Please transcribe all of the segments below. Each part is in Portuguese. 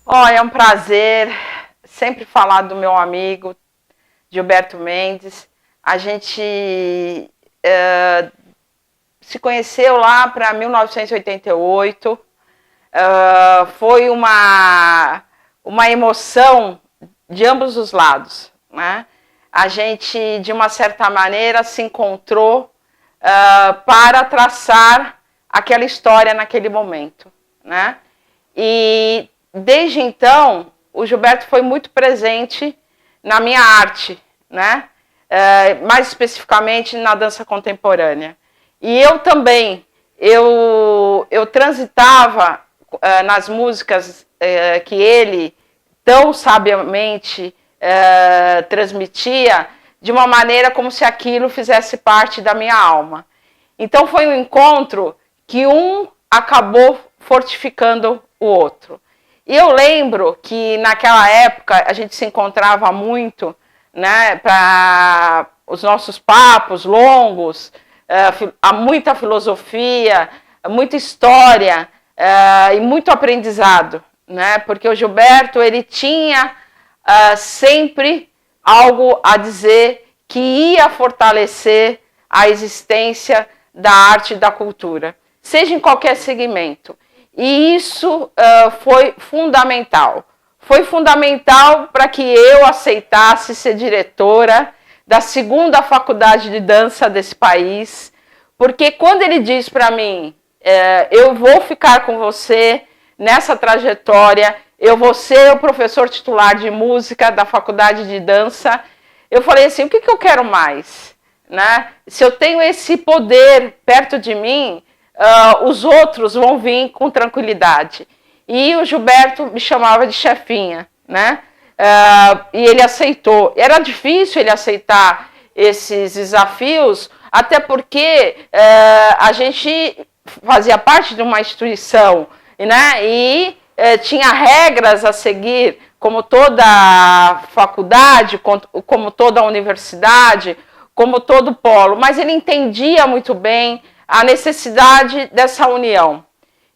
Ó, é um prazer sempre falar do meu amigo Gilberto Mendes. A gente se conheceu lá para 1988. Foi uma emoção de ambos os lados, né? A gente, de uma certa maneira, se encontrou para traçar aquela história naquele momento, né? E desde então, o Gilberto foi muito presente na minha arte, né? Mais especificamente na dança contemporânea. E eu também, eu transitava nas músicas que ele tão sabiamente transmitia, de uma maneira como se aquilo fizesse parte da minha alma. Então foi um encontro que um acabou fortificando o outro. E eu lembro que naquela época a gente se encontrava muito, né, para os nossos papos longos, há muita filosofia, muita história e muito aprendizado, né, porque o Gilberto ele tinha sempre algo a dizer que ia fortalecer a existência da arte e da cultura, seja em qualquer segmento. E isso foi fundamental. Foi fundamental para que eu aceitasse ser diretora da segunda faculdade de dança desse país, porque quando ele diz para mim, eu vou ficar com você nessa trajetória, eu vou ser o professor titular de música da faculdade de dança, eu falei assim, o que eu quero mais? Né? Se eu tenho esse poder perto de mim, os outros vão vir com tranquilidade. E o Gilberto me chamava de chefinha, né? E ele aceitou. Era difícil ele aceitar esses desafios, até porque a gente fazia parte de uma instituição, né? E tinha regras a seguir, como toda faculdade, como toda universidade, como todo polo. Mas ele entendia muito bem a necessidade dessa união.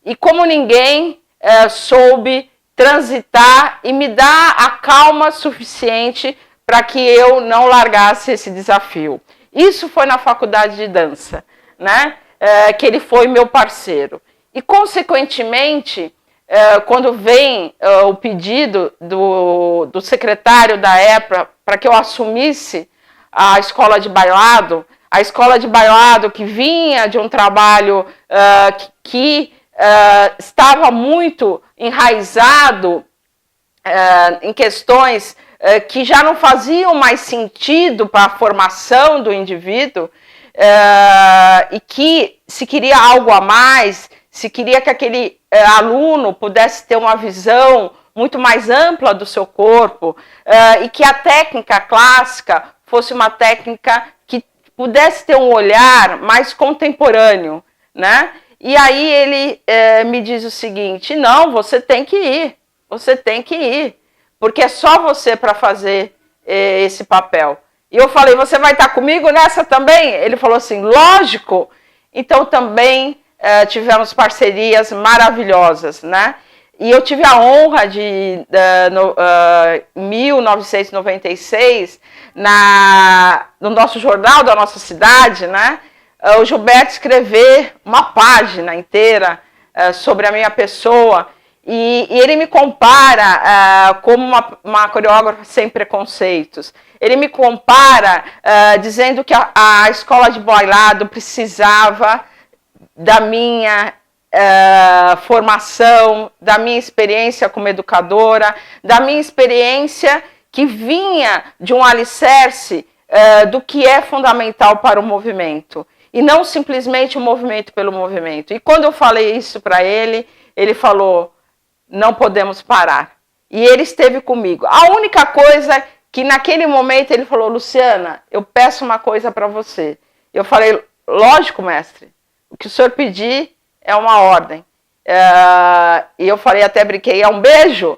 E como ninguém soube transitar e me dar a calma suficiente para que eu não largasse esse desafio. Isso foi na faculdade de dança, né? Que ele foi meu parceiro. E, consequentemente, quando vem o pedido do secretário da época para que eu assumisse a escola de bailado, a escola de bailado que vinha de um trabalho que estava muito enraizado em questões que já não faziam mais sentido para a formação do indivíduo, e que se queria algo a mais, se queria que aquele aluno pudesse ter uma visão muito mais ampla do seu corpo, e que a técnica clássica fosse uma técnica que pudesse ter um olhar mais contemporâneo, né? E aí ele me diz o seguinte, não, você tem que ir, porque é só você para fazer esse papel. E eu falei, você vai estar comigo nessa também? Ele falou assim, lógico. Então também tivemos parcerias maravilhosas, né? E eu tive a honra de, em 1996, no nosso jornal da nossa cidade, né? O Gilberto escrever uma página inteira sobre a minha pessoa, e ele me compara como uma coreógrafa sem preconceitos. Ele me compara dizendo que a escola de bailado precisava da minha formação, da minha experiência como educadora, da minha experiência que vinha de um alicerce do que é fundamental para o movimento. E não simplesmente o movimento pelo movimento. E quando eu falei isso para ele, ele falou, não podemos parar. E ele esteve comigo. A única coisa que naquele momento ele falou, Luciana, eu peço uma coisa para você. Eu falei, lógico, mestre, o que o senhor pedir é uma ordem. E eu falei, até brinquei, é um beijo,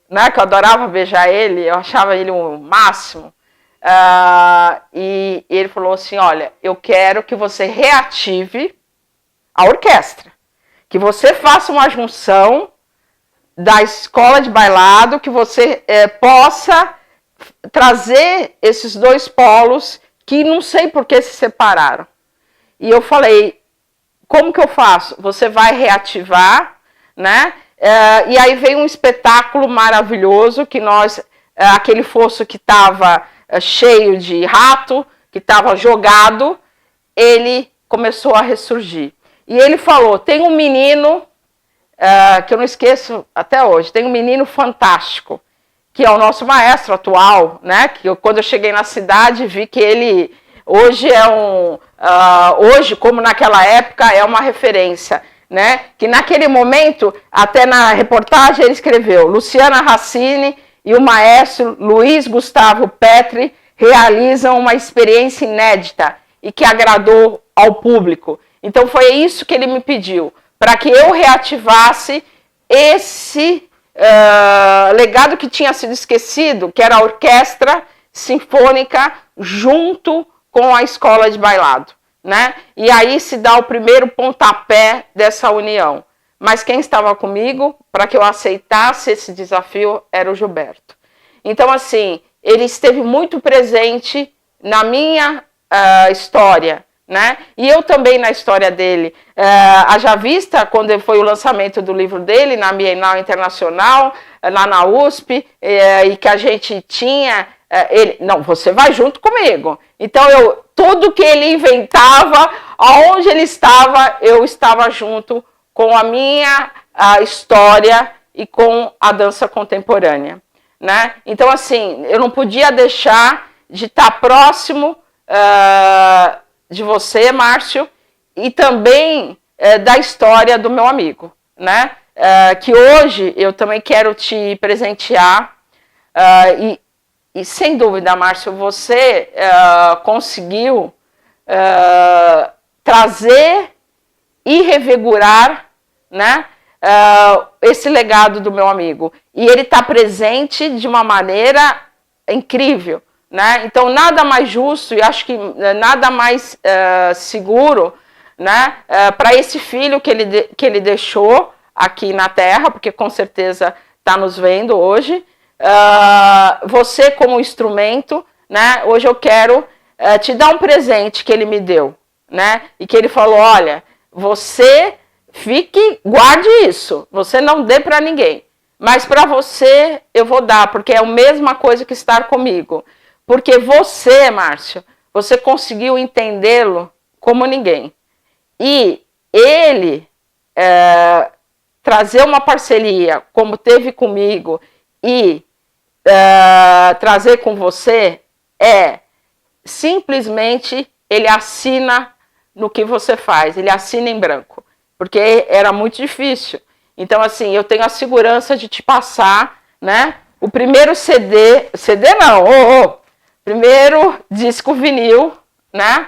né, que eu adorava beijar ele, eu achava ele o máximo. E ele falou assim, olha, eu quero que você reative a orquestra, que você faça uma junção da escola de bailado, que você possa trazer esses dois polos que não sei por que se separaram. E eu falei, como que eu faço? Você vai reativar, né? E aí veio um espetáculo maravilhoso, que nós, aquele fosso que estava cheio de rato, que estava jogado, ele começou a ressurgir. E ele falou, tem um menino, que eu não esqueço até hoje, tem um menino fantástico, que é o nosso maestro atual, né? Que quando eu cheguei na cidade, vi que ele hoje hoje, como naquela época, é uma referência, né? Que naquele momento, até na reportagem, ele escreveu, Luciana Racine e o maestro Luiz Gustavo Petri realizam uma experiência inédita e que agradou ao público. Então foi isso que ele me pediu, para que eu reativasse esse legado que tinha sido esquecido, que era a orquestra sinfônica junto com a escola de bailado, né? E aí se dá o primeiro pontapé dessa união. Mas quem estava comigo para que eu aceitasse esse desafio era o Gilberto. Então, assim, ele esteve muito presente na minha história, né? E eu também na história dele. Haja vista, quando foi o lançamento do livro dele na Bienal Internacional, lá na USP, e que a gente tinha... ele, não, você vai junto comigo. Então, tudo que ele inventava, aonde ele estava, eu estava junto com a minha história e com a dança contemporânea, né? Então, assim, eu não podia deixar de estar próximo de você, Márcio, e também da história do meu amigo, né? Que hoje eu também quero te presentear e sem dúvida, Márcio, você conseguiu trazer e revigorar, né, esse legado do meu amigo. E ele está presente de uma maneira incrível, né? Então, nada mais justo e acho que nada mais seguro, né, para esse filho que ele deixou aqui na Terra, porque com certeza está nos vendo hoje. Você como instrumento, né? Hoje eu quero te dar um presente que ele me deu, né? E que ele falou, olha, você guarde isso, você não dê para ninguém, mas para você eu vou dar, porque é a mesma coisa que estar comigo, porque você, Márcio, você conseguiu entendê-lo como ninguém, e ele trazer uma parceria como teve comigo e trazer com você simplesmente ele assina no que você faz, ele assina em branco, porque era muito difícil. Então, assim, eu tenho a segurança de te passar, né, o primeiro primeiro disco vinil, né,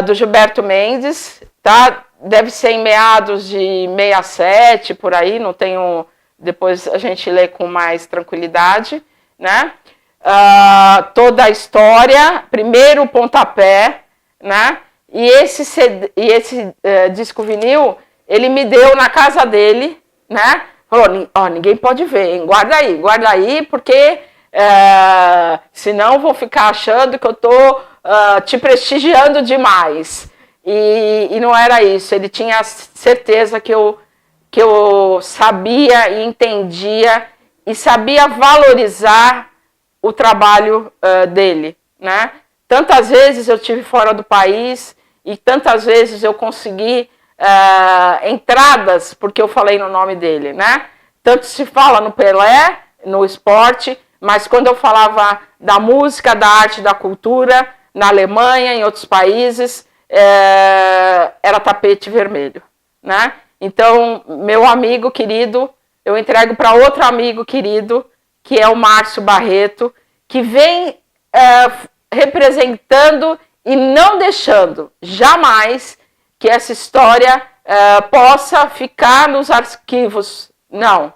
do Gilberto Mendes, tá? Deve ser em meados de 67, por aí, não tenho... Depois a gente lê com mais tranquilidade, né? Toda a história, primeiro pontapé, né? E esse disco vinil, ele me deu na casa dele, né? Falou, ninguém pode ver, hein? Guarda aí, porque senão vão ficar achando que eu tô te prestigiando demais. E não era isso, ele tinha certeza que eu sabia e entendia e sabia valorizar o trabalho dele, né? Tantas vezes eu estive fora do país e tantas vezes eu consegui entradas porque eu falei no nome dele, né? Tanto se fala no Pelé, no esporte, mas quando eu falava da música, da arte, da cultura, na Alemanha, em outros países, era tapete vermelho, né? Então, meu amigo querido, eu entrego para outro amigo querido, que é o Márcio Barreto, que vem representando e não deixando jamais que essa história possa ficar nos arquivos. Não,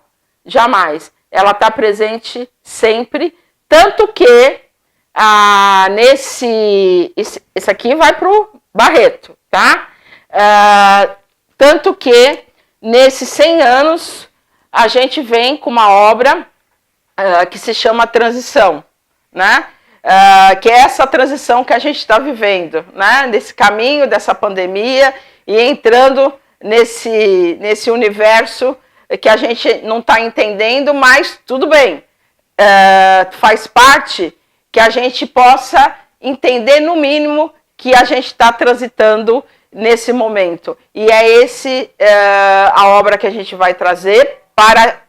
jamais. Ela está presente sempre, tanto que esse aqui vai para o Barreto, tá? Tanto que nesses 100 anos a gente vem com uma obra que se chama Transição, né? Que é essa transição que a gente está vivendo, né? Nesse caminho dessa pandemia e entrando nesse universo que a gente não está entendendo, mas tudo bem, faz parte que a gente possa entender no mínimo que a gente está transitando nesse momento. E é a obra que a gente vai trazer para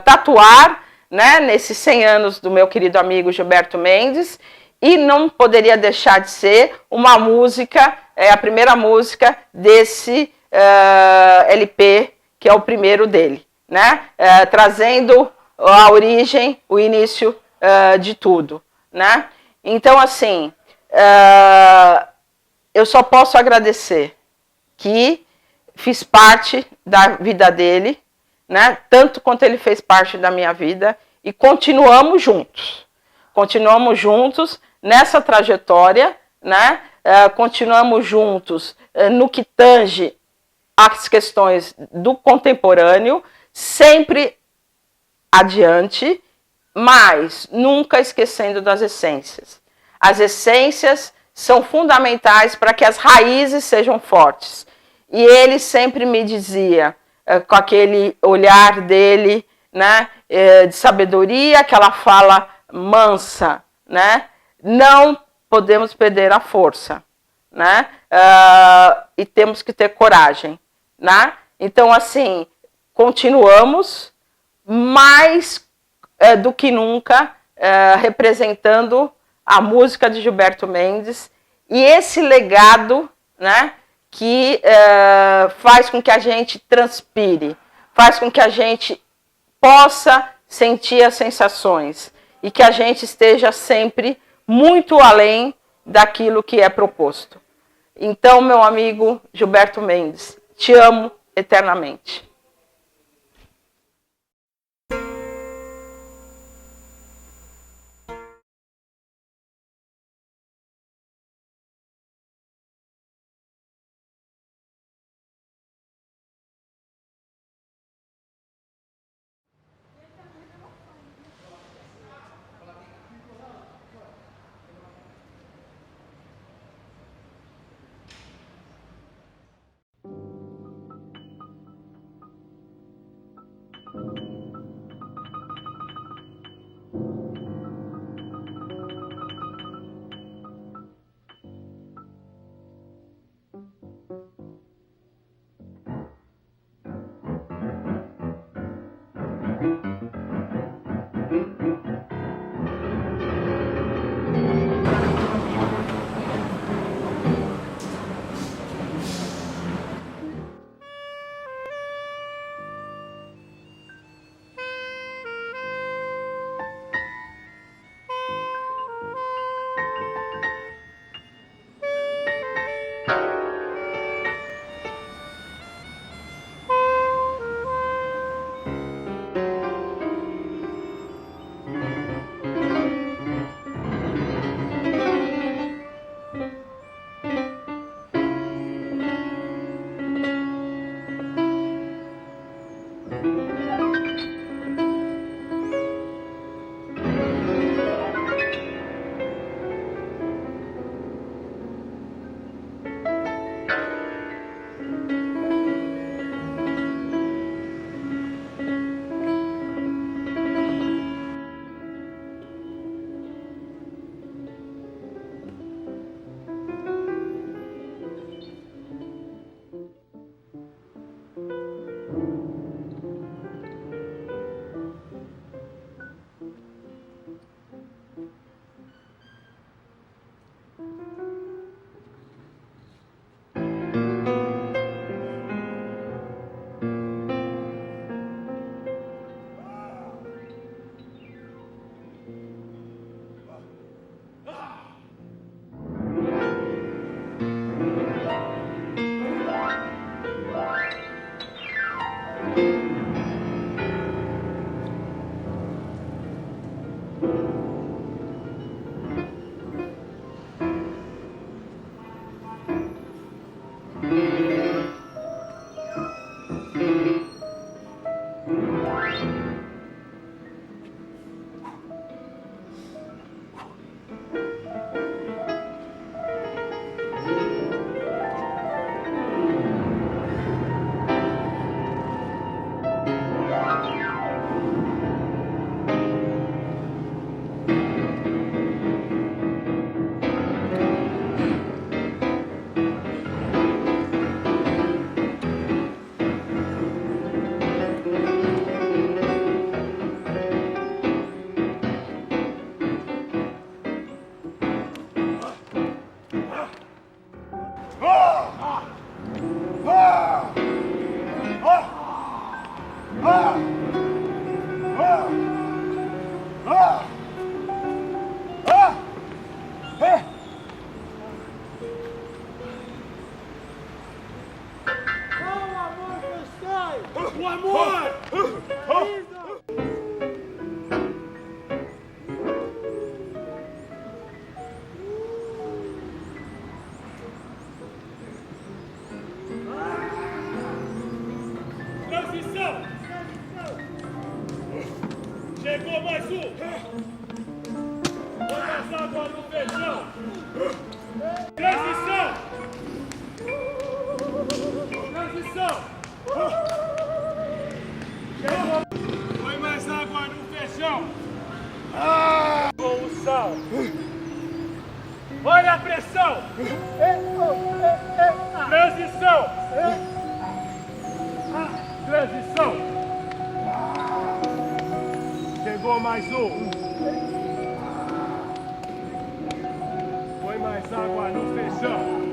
tatuar, né, nesses 100 anos do meu querido amigo Gilberto Mendes, e não poderia deixar de ser uma música, a primeira música desse LP, que é o primeiro dele, né, trazendo a origem, o início de tudo, né. Então, assim, eu só posso agradecer que fiz parte da vida dele, né? Tanto quanto ele fez parte da minha vida, e continuamos juntos nessa trajetória, né? Continuamos juntos no que tange as questões do contemporâneo, sempre adiante, mas nunca esquecendo das essências. As essências são fundamentais para que as raízes sejam fortes. E ele sempre me dizia, com aquele olhar dele, né, de sabedoria, aquela fala mansa, né, não podemos perder a força, né, e temos que ter coragem, né. Então, assim, continuamos, mais do que nunca, representando a música de Gilberto Mendes e esse legado, né, que faz com que a gente transpire, faz com que a gente possa sentir as sensações e que a gente esteja sempre muito além daquilo que é proposto. Então, meu amigo Gilberto Mendes, te amo eternamente. feijão. Transição. Transição. Põe mais água no feijão. Com o sal. Olha a pressão. Transição. Transição. Chegou mais um. Põe mais água no feijão.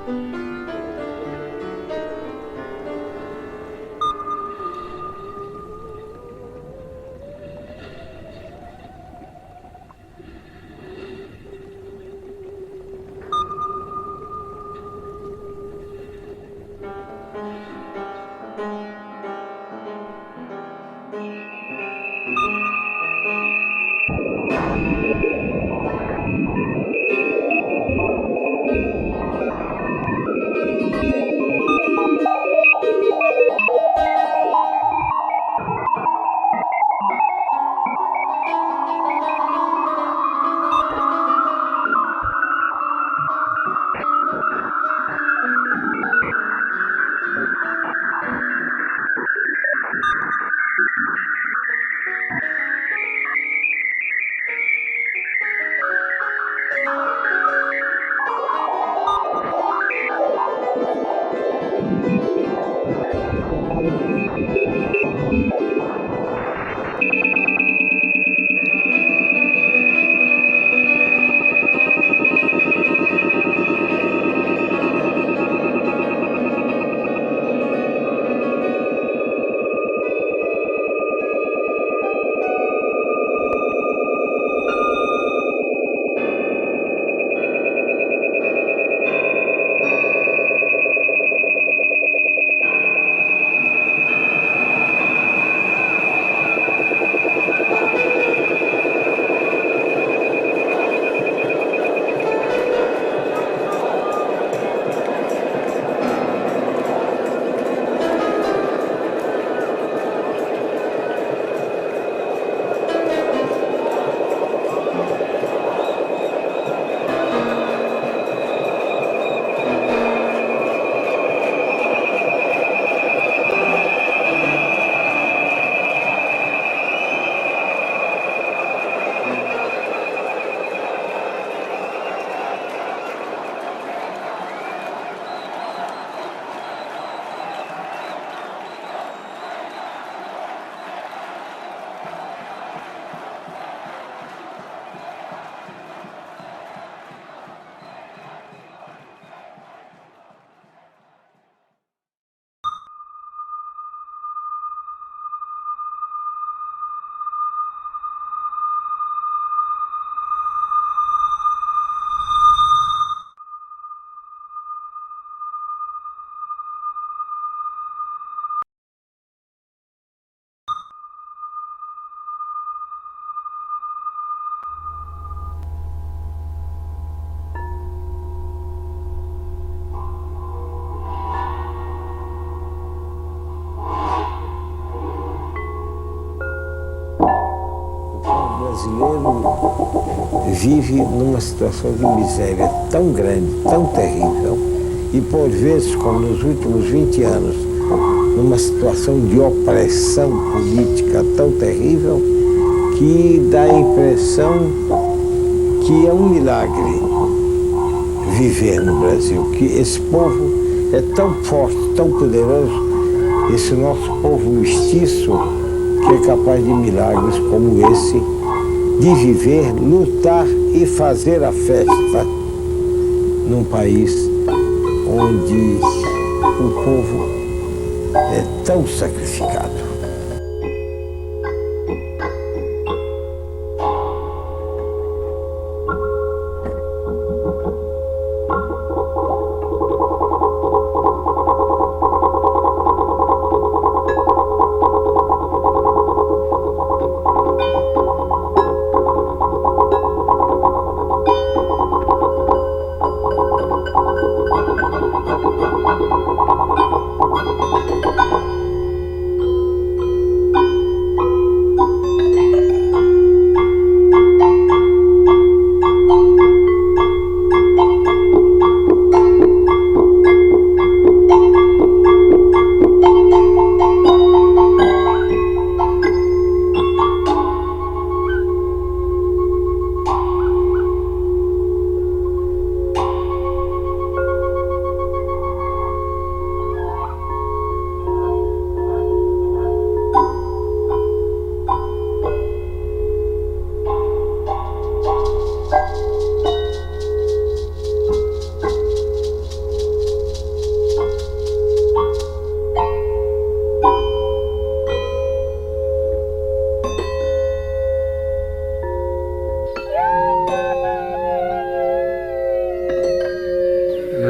brasileiro vive numa situação de miséria tão grande, tão terrível, e por vezes, como nos últimos 20 anos, numa situação de opressão política tão terrível, que dá a impressão que é um milagre viver no Brasil, que esse povo é tão forte, tão poderoso, esse nosso povo mestiço, que é capaz de milagres como esse, de viver, lutar e fazer a festa num país onde o povo é tão sacrificado.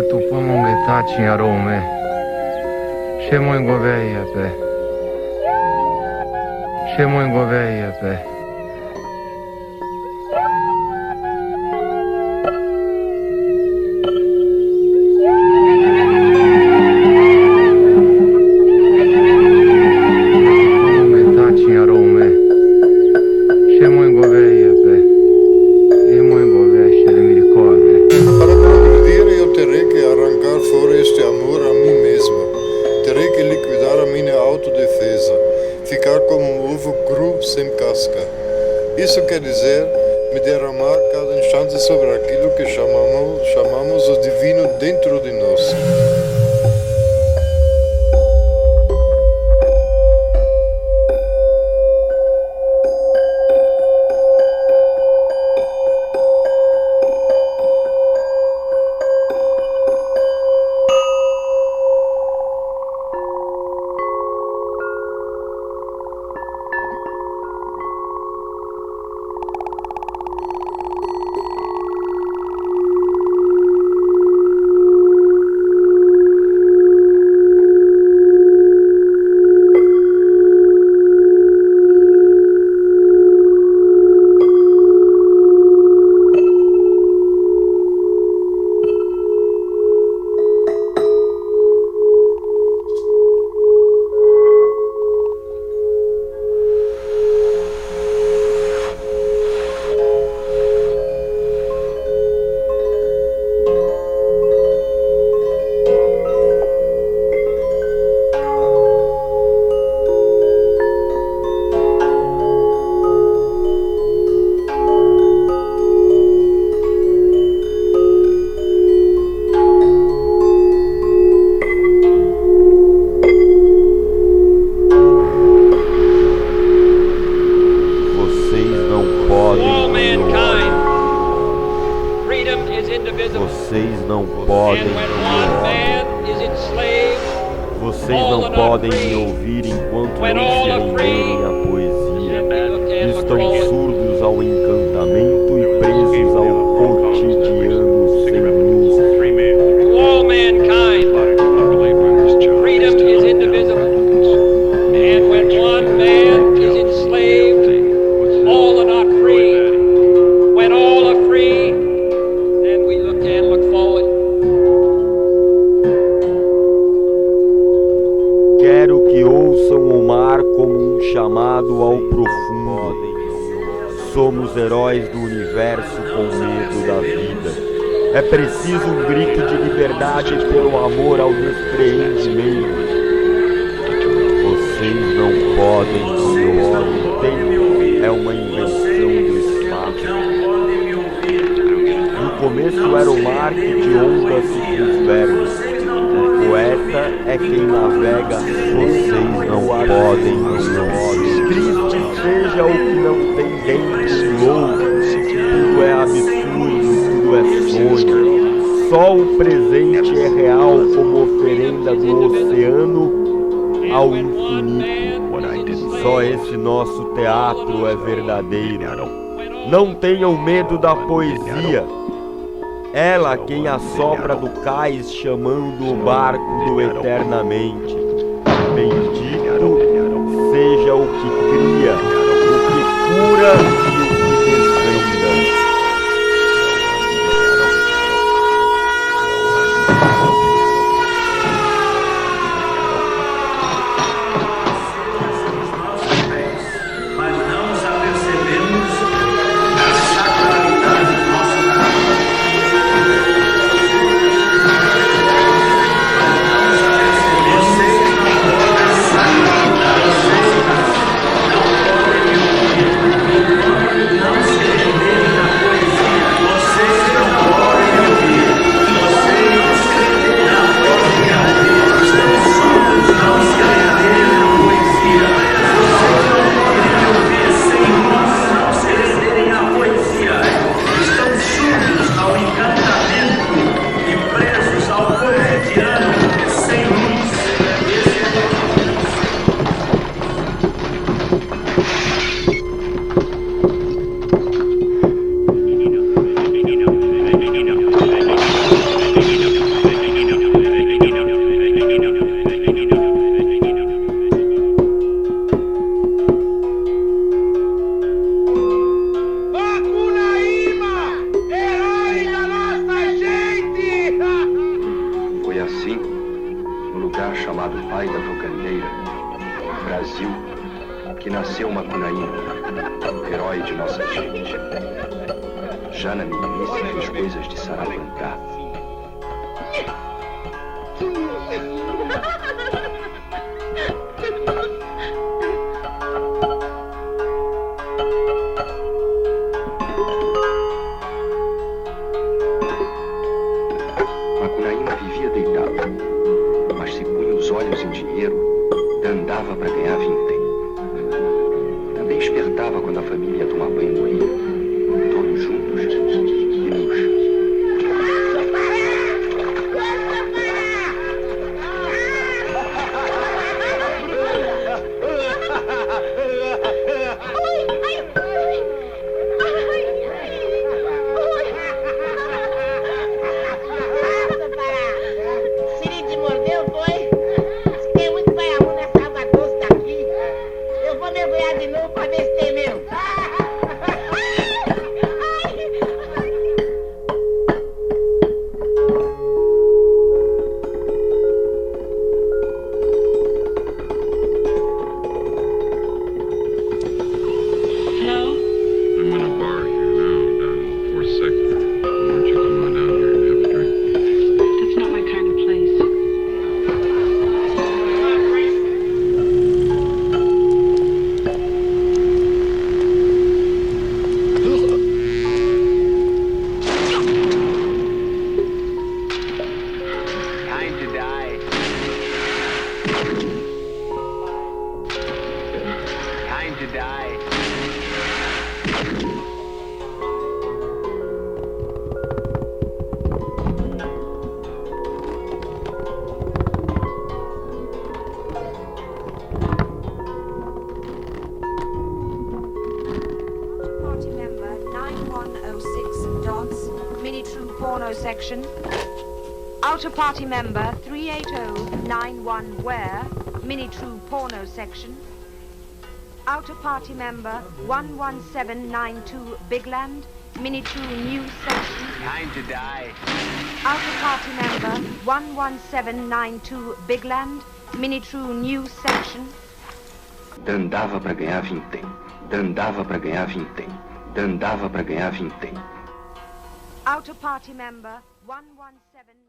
tu pomong etachin arome. Shemoin goveia pe. Shemoin goveia pe. Ficar como um ovo cru sem casca. Isso quer dizer, me derramar cada instante sobre aquilo que chamamos o divino dentro de nós. Vocês não podem me ouvir enquanto não se renderem à poesia. Estão surdos ao encantamento e presos ao cotidiano sem luz. All mankind, freedom is indivisible. And when one man is enslaved, all are not free. When all are free, then we look forward. Quero que ouçam o mar como um chamado ao profundo. Somos heróis do universo com medo da vida. É preciso um grito de liberdade pelo amor ao despreendimento. Vocês não podem me ouvir. É uma invenção do espaço. No começo era o mar que de onda se transversa. O poeta é quem navega. Vocês não podem me ouvir. Triste seja o que não tem dentro louco. Tudo é absurdo, tudo é sonho. Só o presente é real como oferenda do oceano ao infinito. Só esse nosso teatro é verdadeiro. Não tenham medo da poesia. Ela quem assopra do cais chamando o barco do eternamente. Bendito seja o que cria, o que cura e o que desvenda. Vocês chamado pai da tocandeira, Brasil, que nasceu Macunaíma, herói de nossa gente. Já na meninice fez coisas de Sarabandá. Macunaíma vivia deitado, mas se punha os olhos em dinheiro, andava para ganhar vintém. Também despertava quando a família ia tomar banho no rio, todos juntos e nus. Section. Outer Party Member 38091 Ware, Mini True Porno Section. Outer Party Member 11792 Bigland, Mini True News Section. Time to die. Outer Party Member 11792 Bigland, Mini True News Section. Dandava para ganhar vintém. Dandava para ganhar vintém. Dandava para ganhar vintém. Outer Party Member 11792.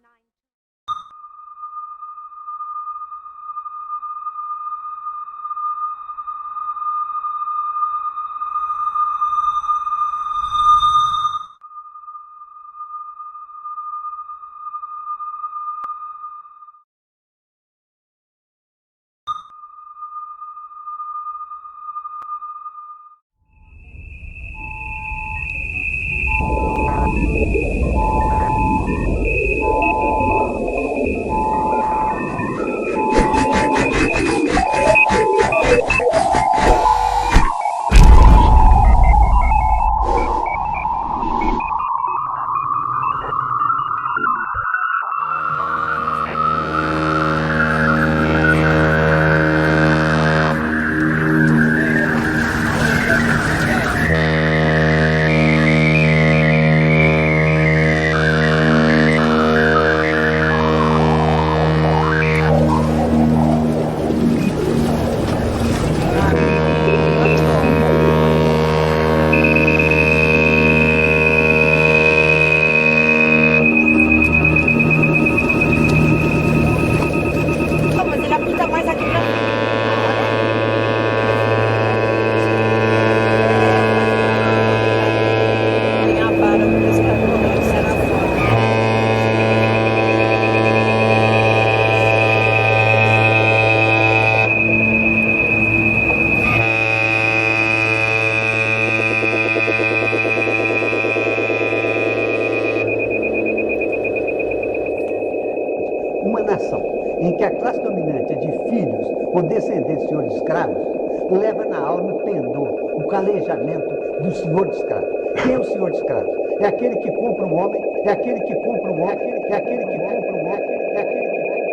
Uma nação em que a classe dominante é de filhos ou descendentes de senhores escravos, leva na alma o pendor, o calejamento do senhor de escravos. Quem é o senhor de escravos? É aquele que compra um homem, é aquele que compra um homem, é aquele que compra um homem, é aquele que compra um homem.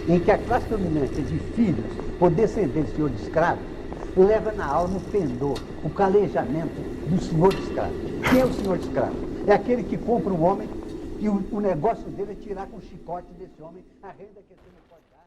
em que a classe dominante de filhos ou descendentes de senhor de escravos leva na alma o pendor, o calejamento do senhor de escravo. Quem é o senhor de escravo? É aquele que compra um homem e o negócio dele é tirar com o chicote desse homem a renda que ele não pode dar.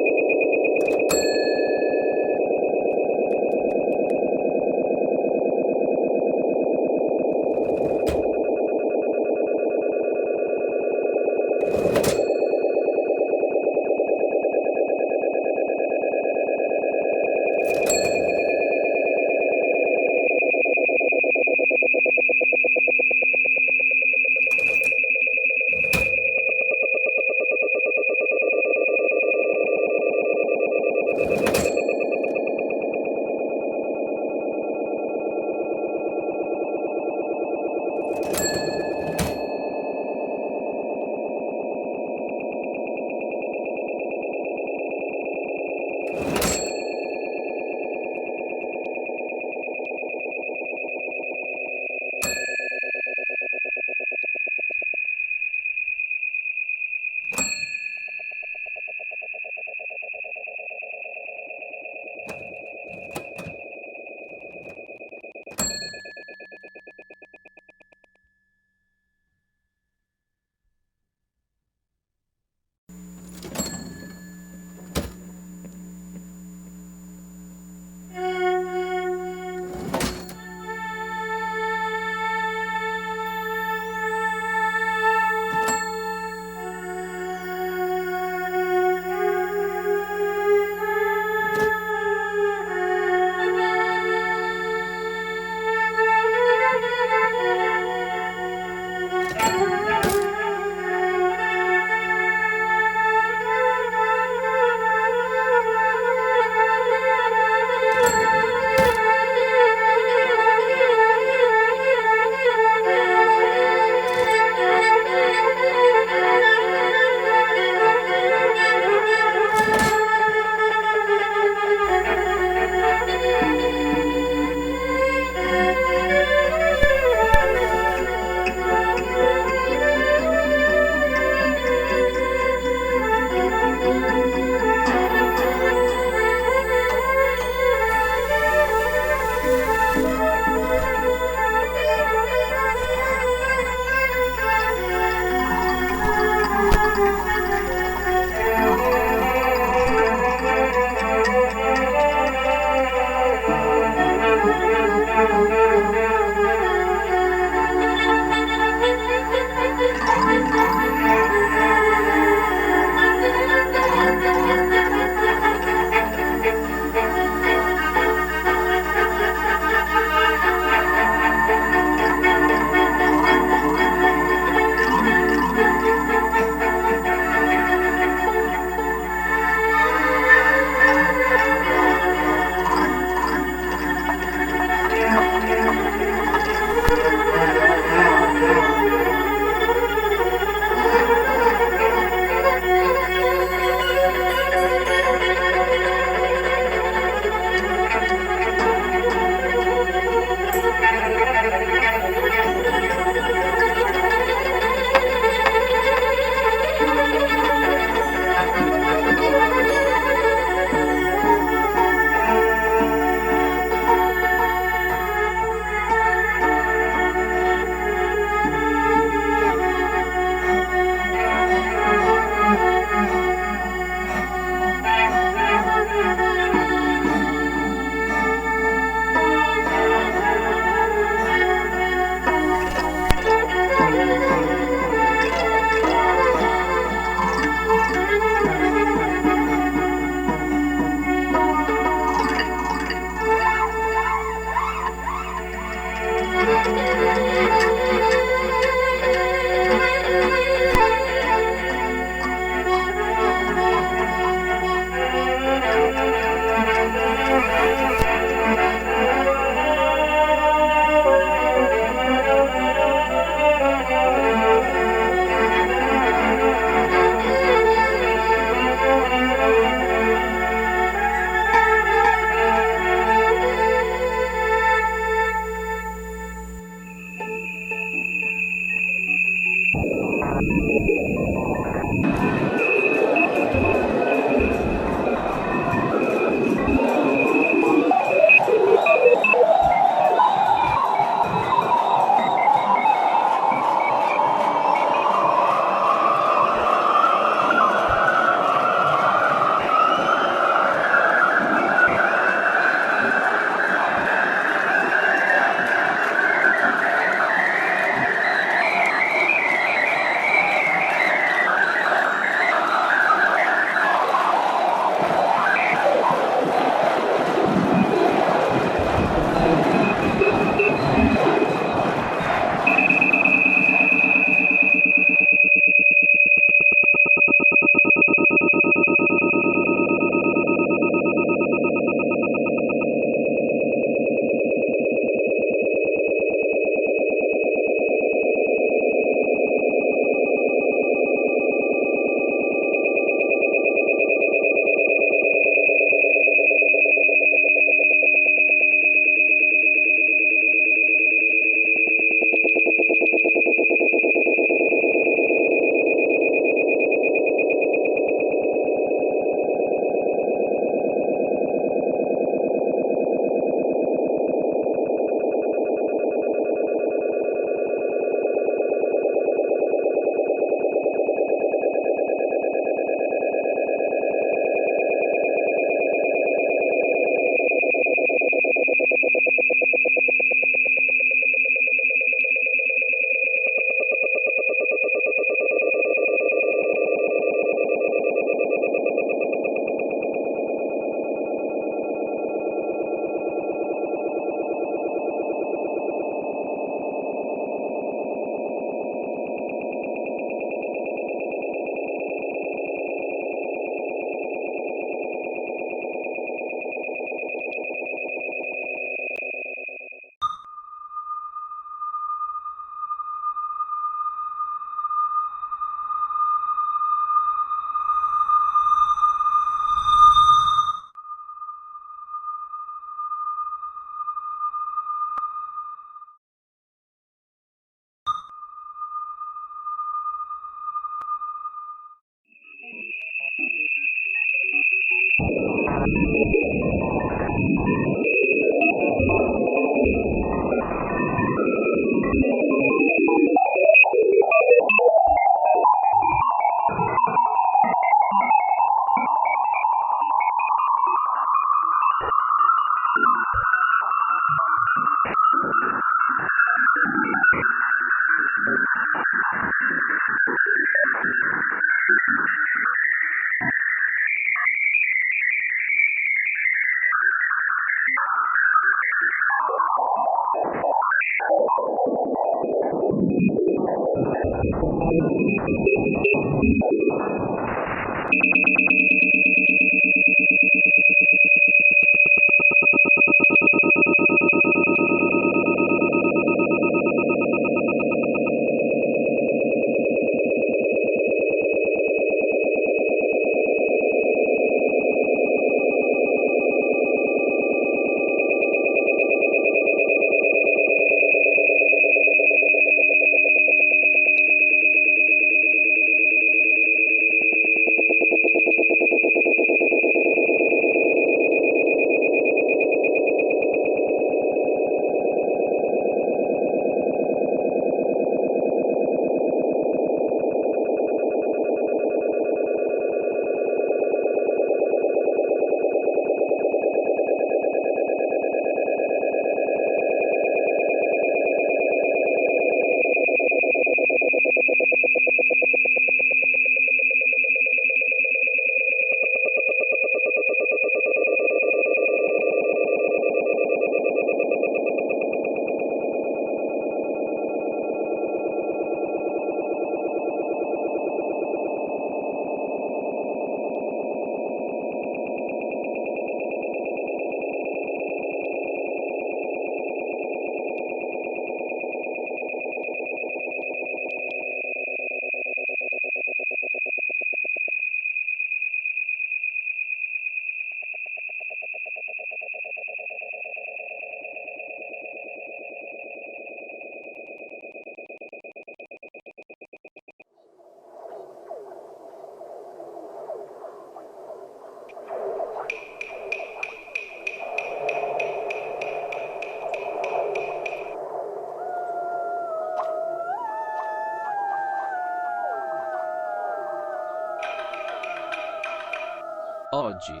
Oggi.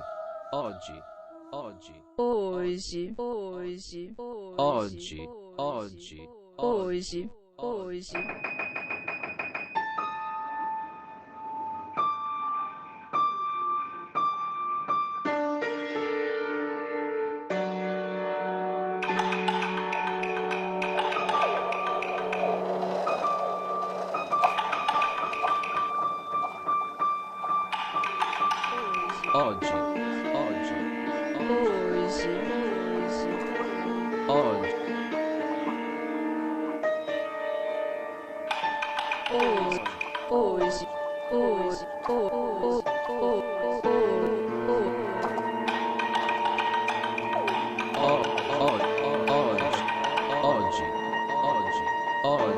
Oggi. Oggi. Hoje. Hoje. Oggi. Oggi. Hoje. Hoje. Oggi. Oggi. Hoje. Oggi. Hoje. Hoje. Hoje. Oggi. Oggi.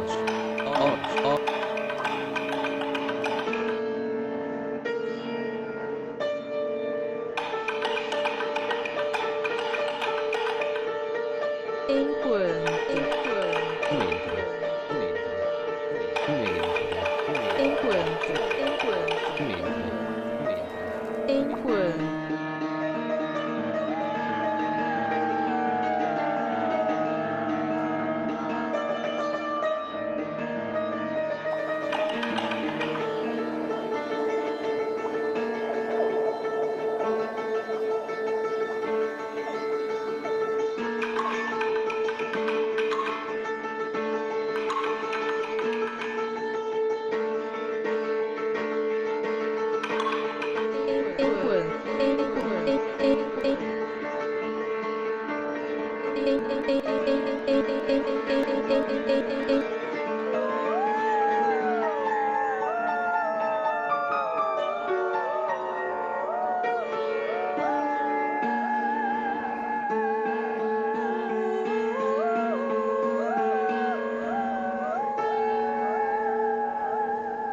Oggi.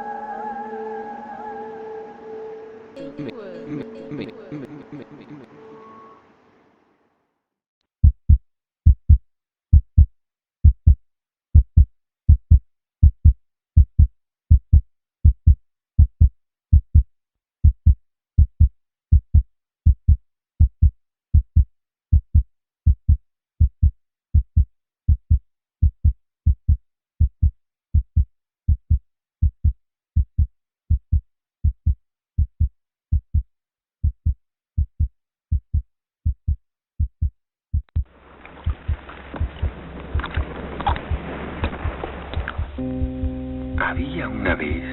Había una vez,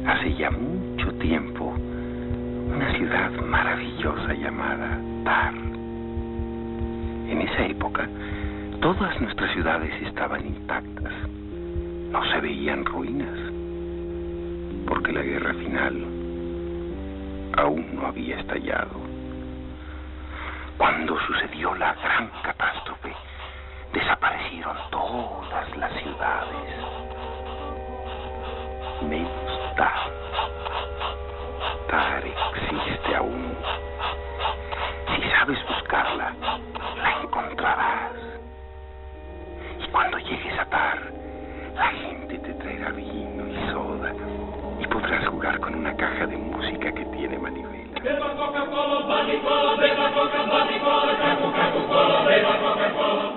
hace ya mucho tiempo, una ciudad maravillosa llamada Tar. En esa época, todas nuestras ciudades estaban intactas. No se veían ruinas, porque la guerra final aún no había estallado. Cuando sucedió la gran catástrofe, desaparecieron todas las ciudades, menos Tar. Tar existe aún. Si sabes buscarla, la encontrarás. Y cuando llegues a Tar, la gente te traerá vino y soda, y podrás jugar con una caja de música que tiene manivela. Beba Coca-Cola, Banicola, beba Coca, Banicola, Coca-Cola, beba Coca-Cola.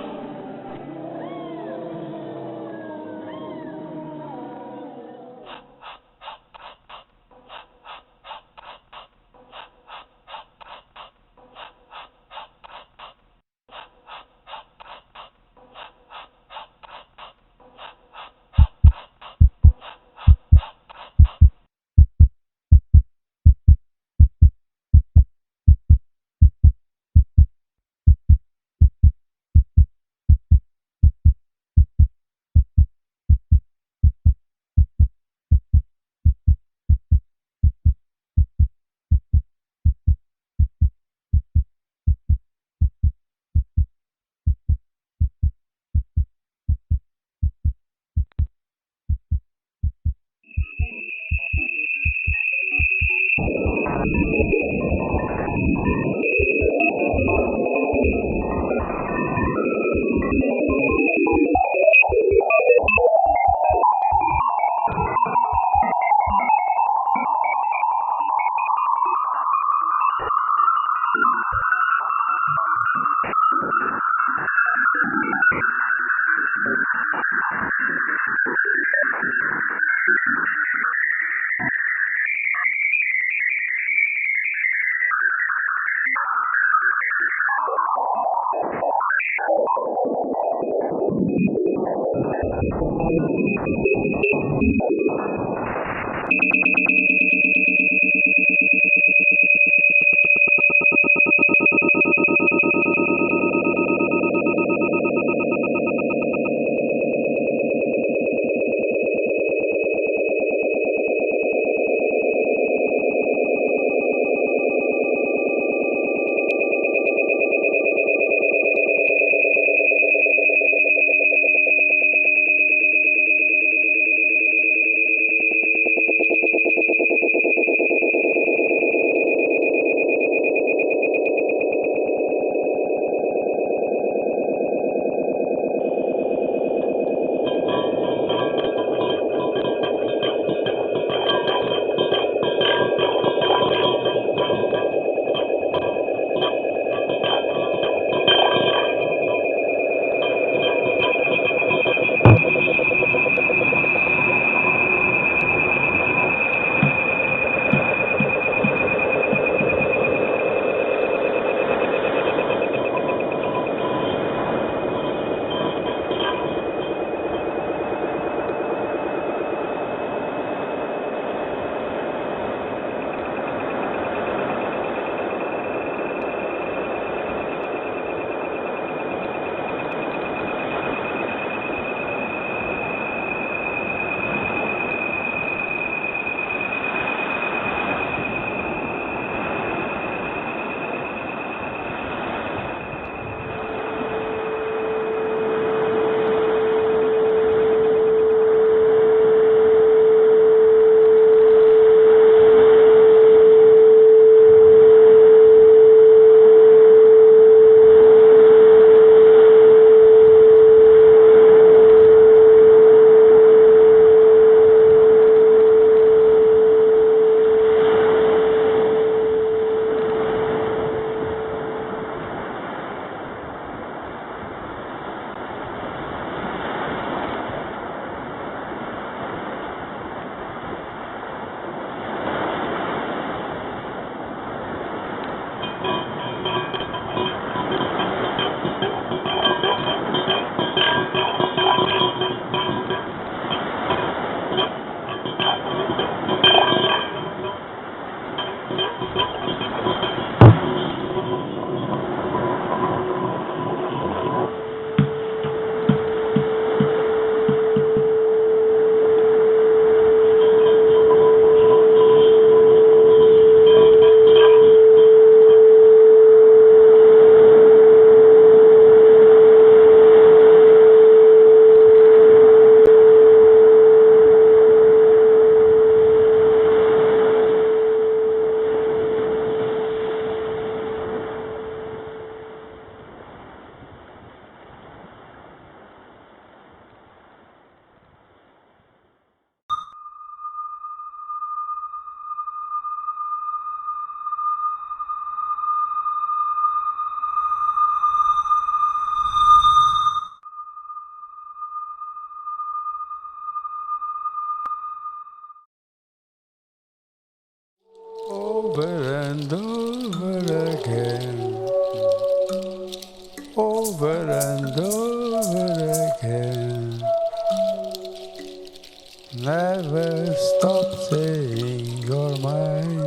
never stop saying you're mine.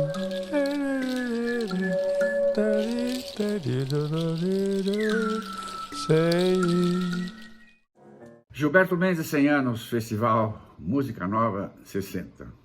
Gilberto Mendes, 100 anos, Festival Música Nova 60.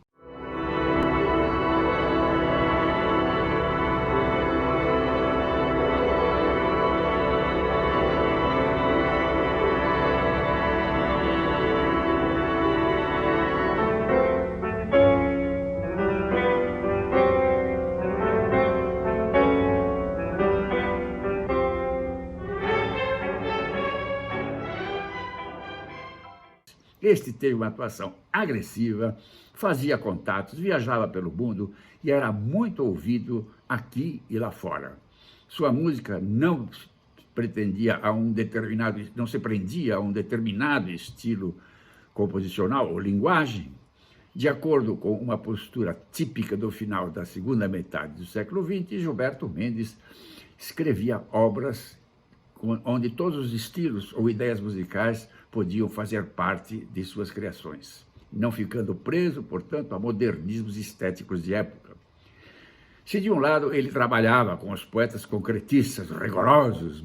Este teve uma atuação agressiva, fazia contatos, viajava pelo mundo e era muito ouvido aqui e lá fora. Sua música não se prendia a um determinado estilo composicional ou linguagem. De acordo com uma postura típica do final da segunda metade do século XX, Gilberto Mendes escrevia obras onde todos os estilos ou ideias musicais podiam fazer parte de suas criações, não ficando preso, portanto, a modernismos estéticos de época. Se de um lado ele trabalhava com os poetas concretistas rigorosos,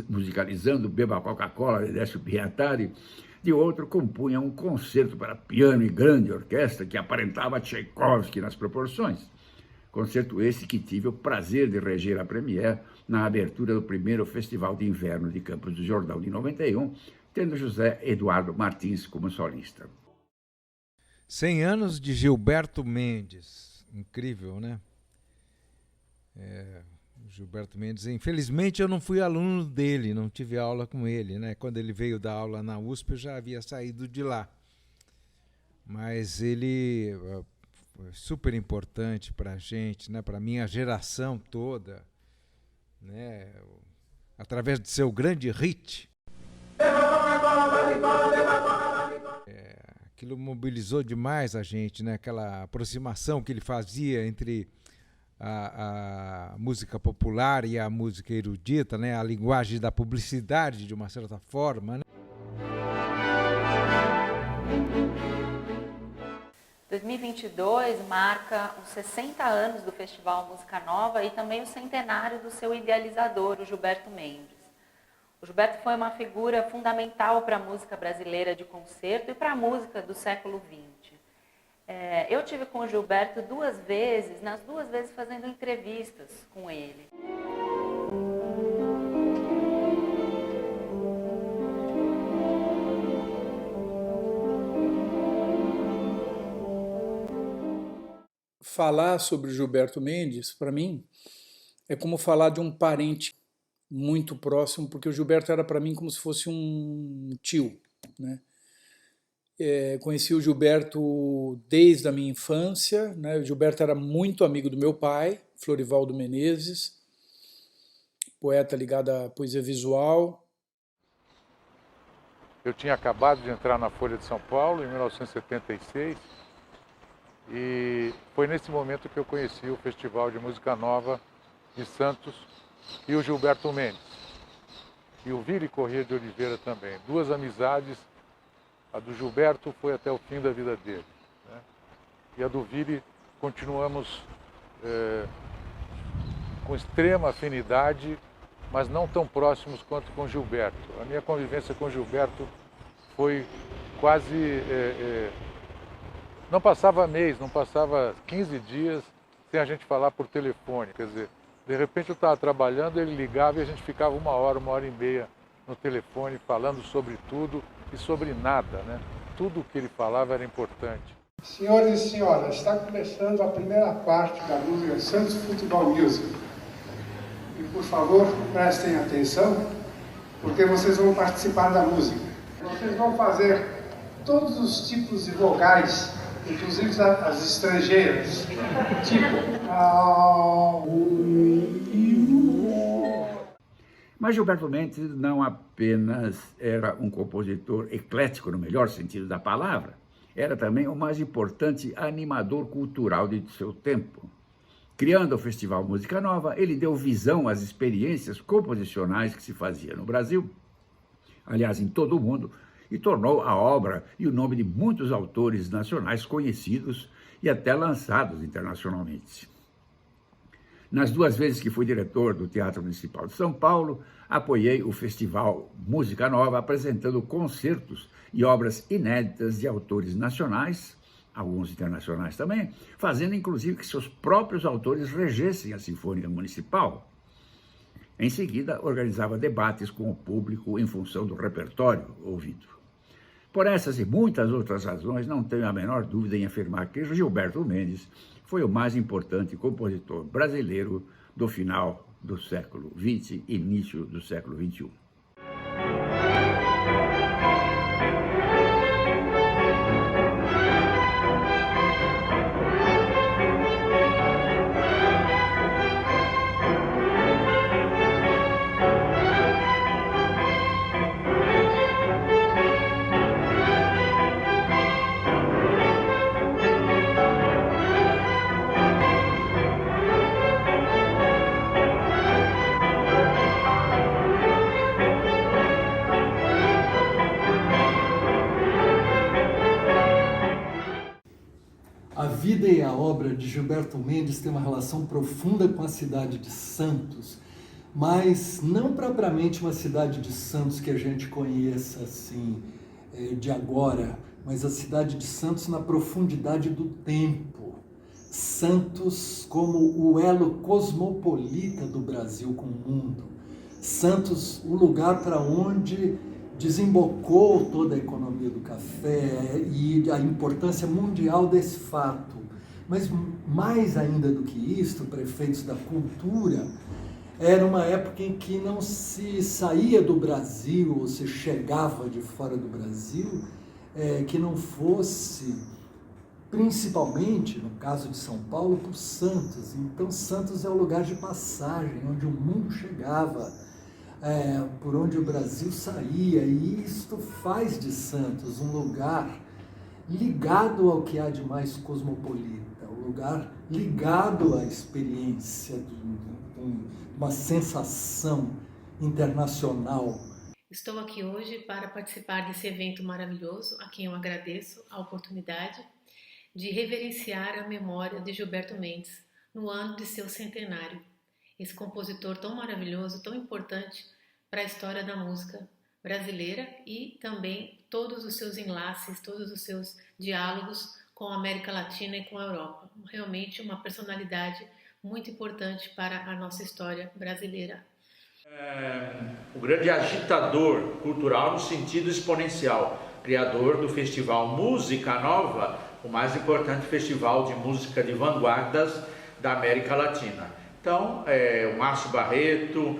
musicalizando Beba Coca-Cola de Décio Piatari, de outro compunha um concerto para piano e grande orquestra que aparentava Tchaikovsky nas proporções. Concerto esse que tive o prazer de reger a premiere na abertura do primeiro Festival de Inverno de Campos do Jordão de 91, tendo José Eduardo Martins como solista. 100 anos de Gilberto Mendes. Incrível, né? Gilberto Mendes, infelizmente eu não fui aluno dele, não tive aula com ele, né? Quando ele veio dar aula na USP eu já havia saído de lá. Mas ele foi super importante para a gente, né? Para a minha geração toda, né? Através de seu grande hit. Aquilo mobilizou demais a gente, né? Aquela aproximação que ele fazia entre a música popular e a música erudita, né? A linguagem da publicidade, de uma certa forma, né? 2022 marca os 60 anos do Festival Música Nova e também o centenário do seu idealizador, o Gilberto Mendes. O Gilberto foi uma figura fundamental para a música brasileira de concerto e para a música do século XX. Eu tive com o Gilberto 2 vezes, nas 2 vezes fazendo entrevistas com ele. Falar sobre o Gilberto Mendes, para mim, é como falar de um parente muito próximo, porque o Gilberto era para mim como se fosse um tio, né? Conheci o Gilberto desde a minha infância, né? O Gilberto era muito amigo do meu pai, Florivaldo Menezes, poeta ligado à poesia visual. Eu tinha acabado de entrar na Folha de São Paulo em 1976 e foi nesse momento que eu conheci o Festival de Música Nova de Santos e o Gilberto Mendes. E o Vili Corrêa de Oliveira também. 2 amizades. A do Gilberto foi até o fim da vida dele, né? E a do Vili continuamos com extrema afinidade, mas não tão próximos quanto com o Gilberto. A minha convivência com o Gilberto foi quase... não passava mês, não passava 15 dias sem a gente falar por telefone. Quer dizer, de repente eu estava trabalhando, ele ligava e a gente ficava 1 hora e meia no telefone falando sobre tudo e sobre nada, né? Tudo o que ele falava era importante. Senhores e senhoras, está começando a primeira parte da música Santos Futebol Music. E por favor, prestem atenção, porque vocês vão participar da música. Vocês vão fazer todos os tipos de vogais, inclusive as estrangeiras, tipo... Mas Gilberto Mendes não apenas era um compositor eclético no melhor sentido da palavra, era também o mais importante animador cultural de seu tempo. Criando o Festival Música Nova, ele deu visão às experiências composicionais que se faziam no Brasil, aliás, em todo o mundo, e tornou a obra e o nome de muitos autores nacionais conhecidos e até lançados internacionalmente. Nas 2 vezes que fui diretor do Teatro Municipal de São Paulo, apoiei o Festival Música Nova, apresentando concertos e obras inéditas de autores nacionais, alguns internacionais também, fazendo inclusive que seus próprios autores regessem a Sinfônica Municipal. Em seguida, organizava debates com o público em função do repertório ouvido. Por essas e muitas outras razões, não tenho a menor dúvida em afirmar que Gilberto Mendes foi o mais importante compositor brasileiro do final do século XX e início do século XXI. A vida e a obra de Gilberto Mendes têm uma relação profunda com a cidade de Santos, mas não propriamente uma cidade de Santos que a gente conheça assim de agora, mas a cidade de Santos na profundidade do tempo. Santos como o elo cosmopolita do Brasil com o mundo. Santos, o lugar para onde desembocou toda a economia do café e a importância mundial desse fato. Mas mais ainda do que isso, prefeitos da cultura, era uma época em que não se saía do Brasil ou se chegava de fora do Brasil, que não fosse, principalmente, no caso de São Paulo, por Santos. Então Santos é o lugar de passagem, onde o mundo chegava, por onde o Brasil saía, e isto faz de Santos um lugar ligado ao que há de mais cosmopolita, um lugar ligado à experiência de uma sensação internacional. Estou aqui hoje para participar desse evento maravilhoso, a quem eu agradeço a oportunidade de reverenciar a memória de Gilberto Mendes no ano de seu centenário. Esse compositor tão maravilhoso, tão importante para a história da música brasileira e também todos os seus enlaces, todos os seus diálogos com a América Latina e com a Europa. Realmente uma personalidade muito importante para a nossa história brasileira. O grande agitador cultural no sentido exponencial, criador do Festival Música Nova, o mais importante festival de música de vanguardas da América Latina. Então, o Márcio Barreto,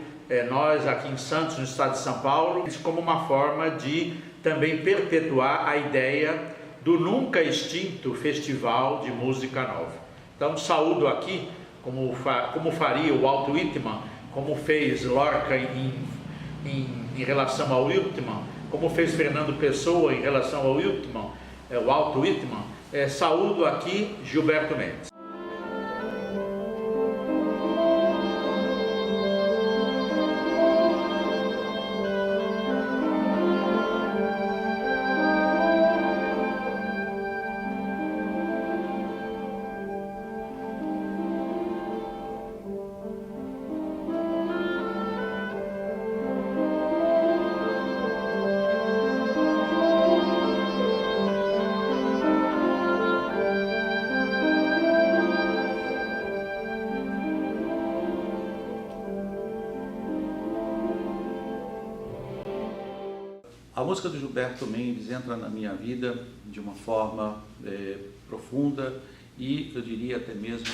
nós aqui em Santos, no estado de São Paulo, isso como uma forma de também perpetuar a ideia do nunca extinto Festival de Música Nova. Então, saúdo aqui, como faria o Walt Whitman, como fez Lorca em relação ao Whitman, como fez Fernando Pessoa em relação ao Whitman, o Walt Whitman, saúdo aqui Gilberto Mendes. A música do Gilberto Mendes entra na minha vida de uma forma profunda e, eu diria até mesmo,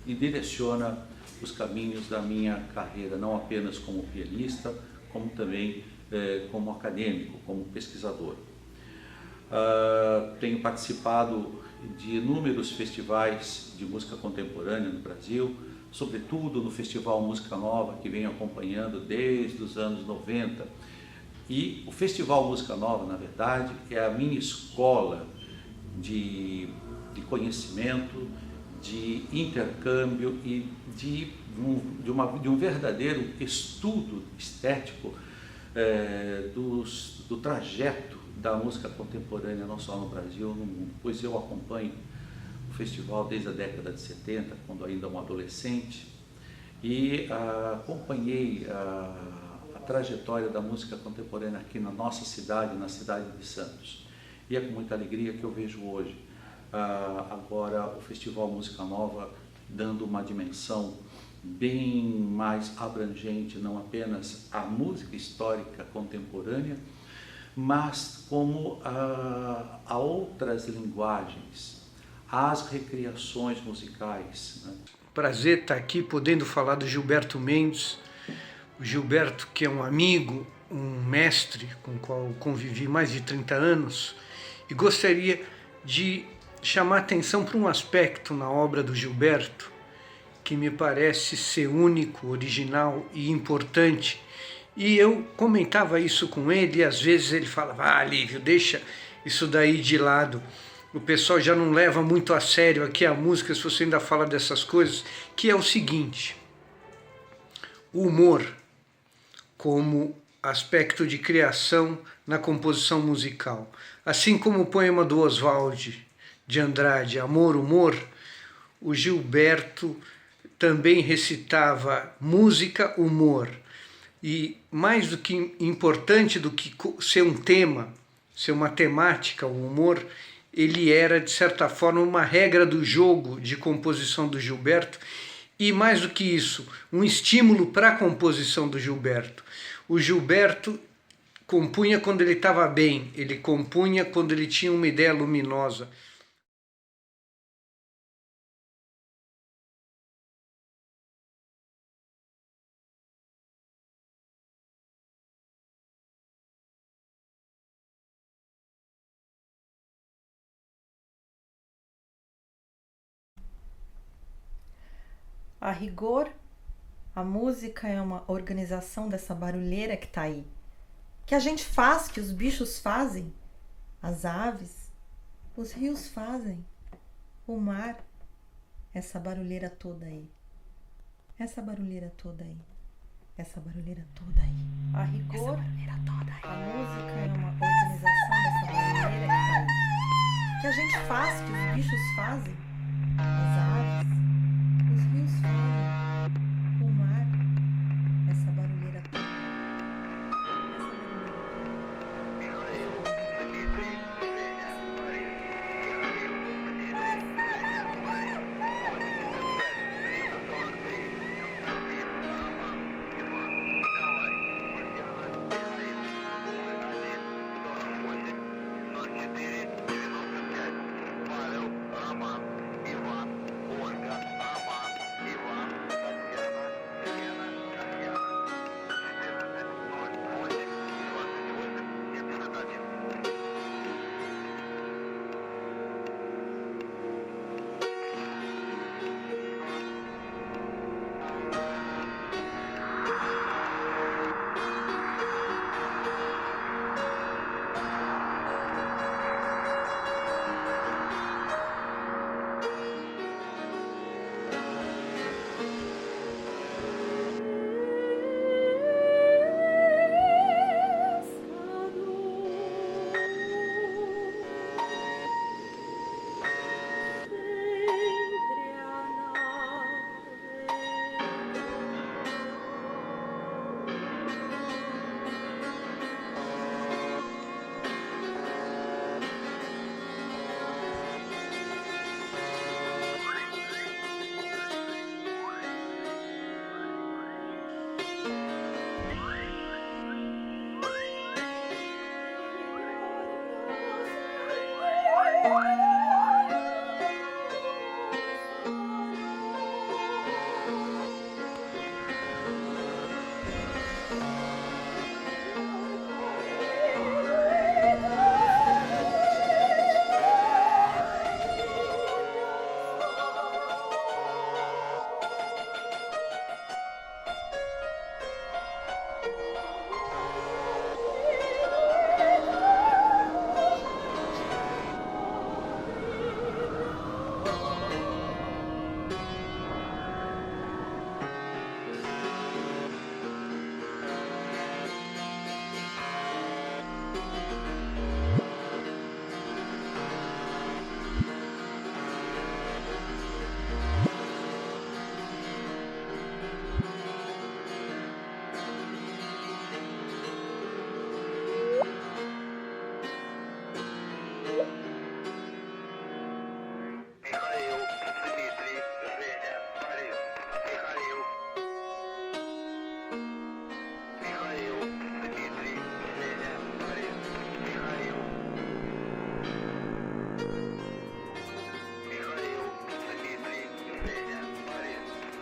e direciona os caminhos da minha carreira, não apenas como pianista, como também como acadêmico, como pesquisador. Tenho participado de inúmeros festivais de música contemporânea no Brasil, sobretudo no Festival Música Nova, que venho acompanhando desde os anos 90. E o Festival Música Nova, na verdade, é a minha escola de conhecimento, de intercâmbio e de um verdadeiro estudo estético do trajeto da música contemporânea, não só no Brasil, no mundo, pois eu acompanho o festival desde a década de 70, quando ainda um adolescente, e acompanhei a trajetória da música contemporânea aqui na nossa cidade, na cidade de Santos. E é com muita alegria que eu vejo hoje agora o Festival Música Nova dando uma dimensão bem mais abrangente, não apenas a música histórica contemporânea, mas como a outras linguagens, as recriações musicais, né? Prazer estar aqui podendo falar do Gilberto Mendes, o Gilberto que é um amigo, um mestre com o qual eu convivi mais de 30 anos, e gostaria de chamar atenção para um aspecto na obra do Gilberto que me parece ser único, original e importante. E eu comentava isso com ele e às vezes ele falava: Lívio, deixa isso daí de lado. O pessoal já não leva muito a sério aqui a música se você ainda fala dessas coisas, que é o seguinte: o humor como aspecto de criação na composição musical. Assim como o poema do Oswald de Andrade, Amor, Humor, o Gilberto também recitava música, humor. E mais do que importante do que ser um tema, ser uma temática, o humor, ele era, de certa forma, uma regra do jogo de composição do Gilberto e, mais do que isso, um estímulo para a composição do Gilberto. O Gilberto compunha quando ele estava bem, ele compunha quando ele tinha uma ideia luminosa. A rigor, a música é uma organização dessa barulheira que tá aí. Que a gente faz, que os bichos fazem, as aves, os rios fazem, o mar, essa barulheira toda aí. Essa barulheira toda aí. Essa barulheira toda aí. A rigor, essa barulheira toda aí. A música é uma organização dessa barulheira que tá aí. Que a gente faz, que os bichos fazem, as aves, os rios fazem, o mar, essa barulheira toda.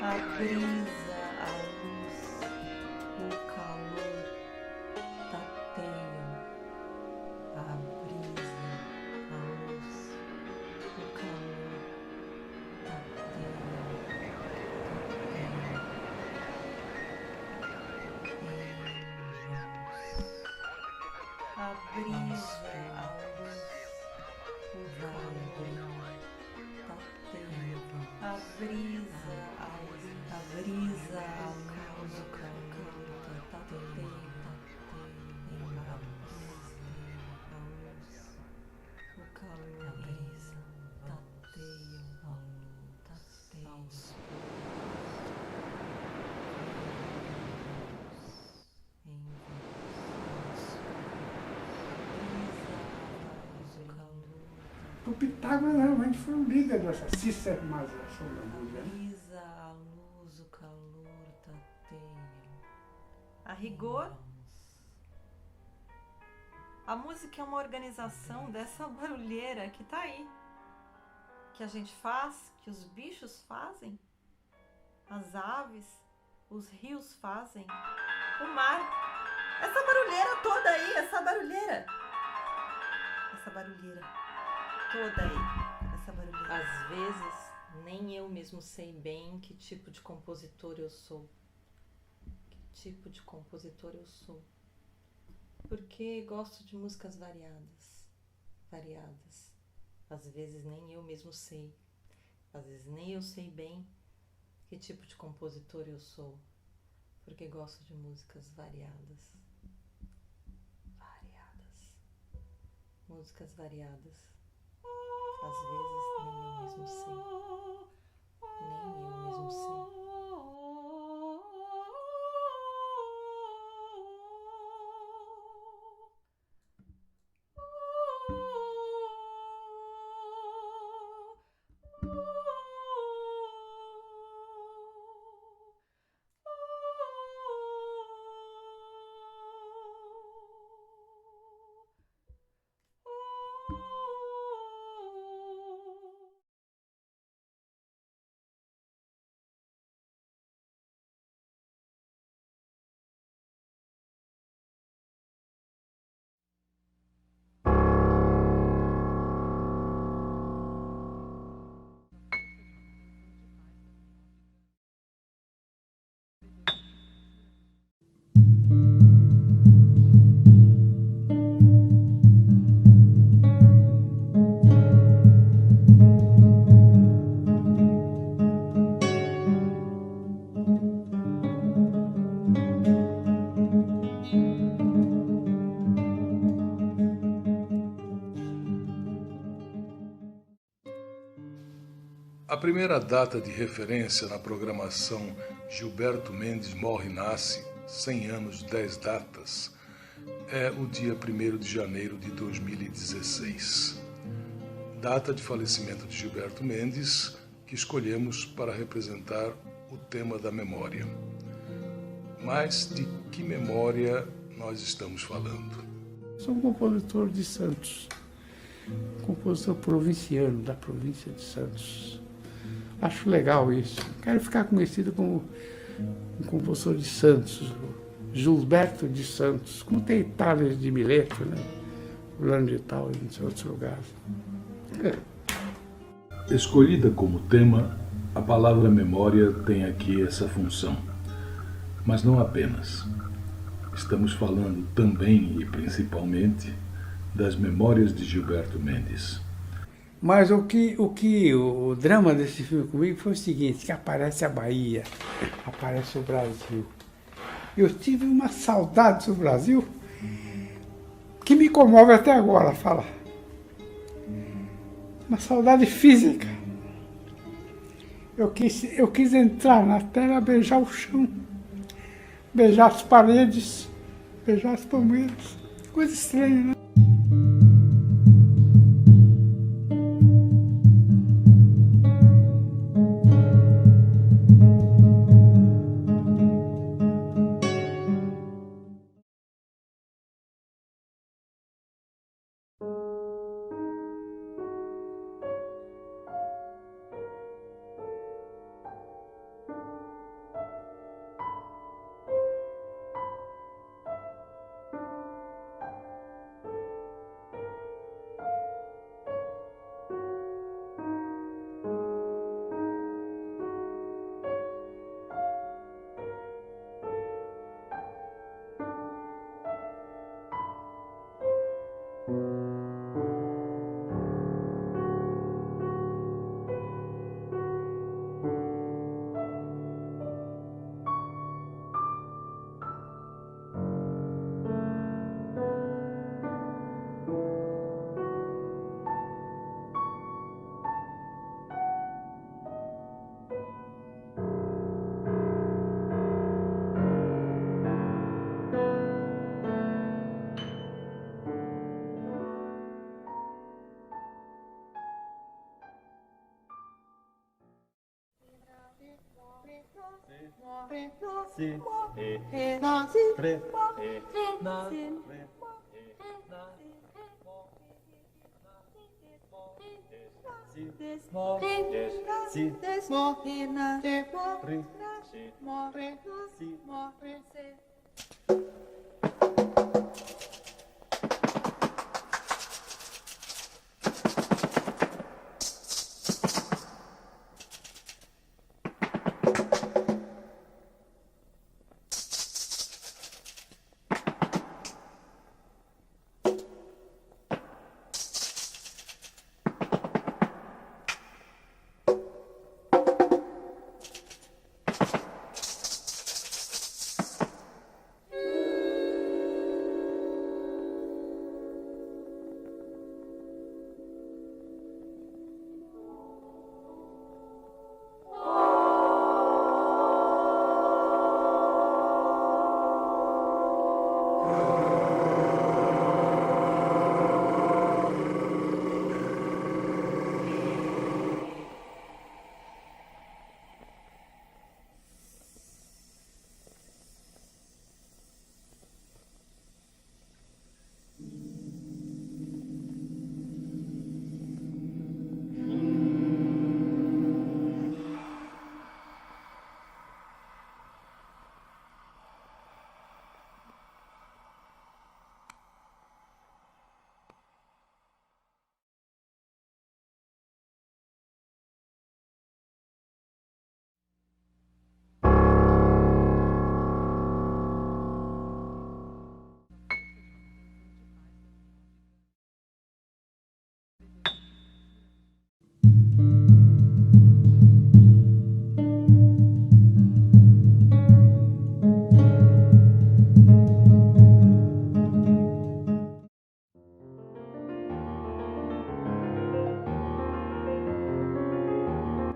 a brisa, a luz, o calor tateiam. A brisa, a luz, o calor tateiam. A brisa, a luz, o calor tateiam. A brisa, a brisa, a luz, o calor tateiam. O calor, a brisa, tateiam, aos O Pitágoras realmente foi o líder dessa sistematização da música. brisa, a luz, o calor tateiam. A rigor, a música é uma organização dessa barulheira que tá aí, que a gente faz, que os bichos fazem, as aves, os rios fazem, o mar, essa barulheira toda aí, essa barulheira toda aí, essa barulheira. Às vezes, nem eu mesmo sei bem que tipo de compositor eu sou. Porque gosto de músicas variadas. Às vezes nem eu mesmo sei. Às vezes nem eu sei bem que tipo de compositor eu sou. Porque gosto de músicas variadas. Músicas variadas. Às vezes nem eu mesmo sei. A primeira data de referência na programação Gilberto Mendes Morre e Nasce, 100 anos, 10 datas, é o dia 1º de janeiro de 2016. Data de falecimento de Gilberto Mendes, que escolhemos para representar o tema da memória. Mas de que memória nós estamos falando? Sou um compositor de Santos, compositor provinciano da província de Santos. Acho legal isso. Quero ficar conhecido como um compositor de Santos, Gilberto de Santos, como tem Itália de Mileto, né? Fulano de Tal e em outros lugares. Escolhida como tema, a palavra memória tem aqui essa função. Mas não apenas. Estamos falando também e principalmente das memórias de Gilberto Mendes. Mas o drama desse filme comigo foi o seguinte, que aparece a Bahia, aparece o Brasil. Eu tive uma saudade do Brasil que me comove até agora, fala. Uma saudade física. Eu quis entrar na terra, beijar o chão, beijar as paredes, beijar as palmeiras. Coisa estranha, né?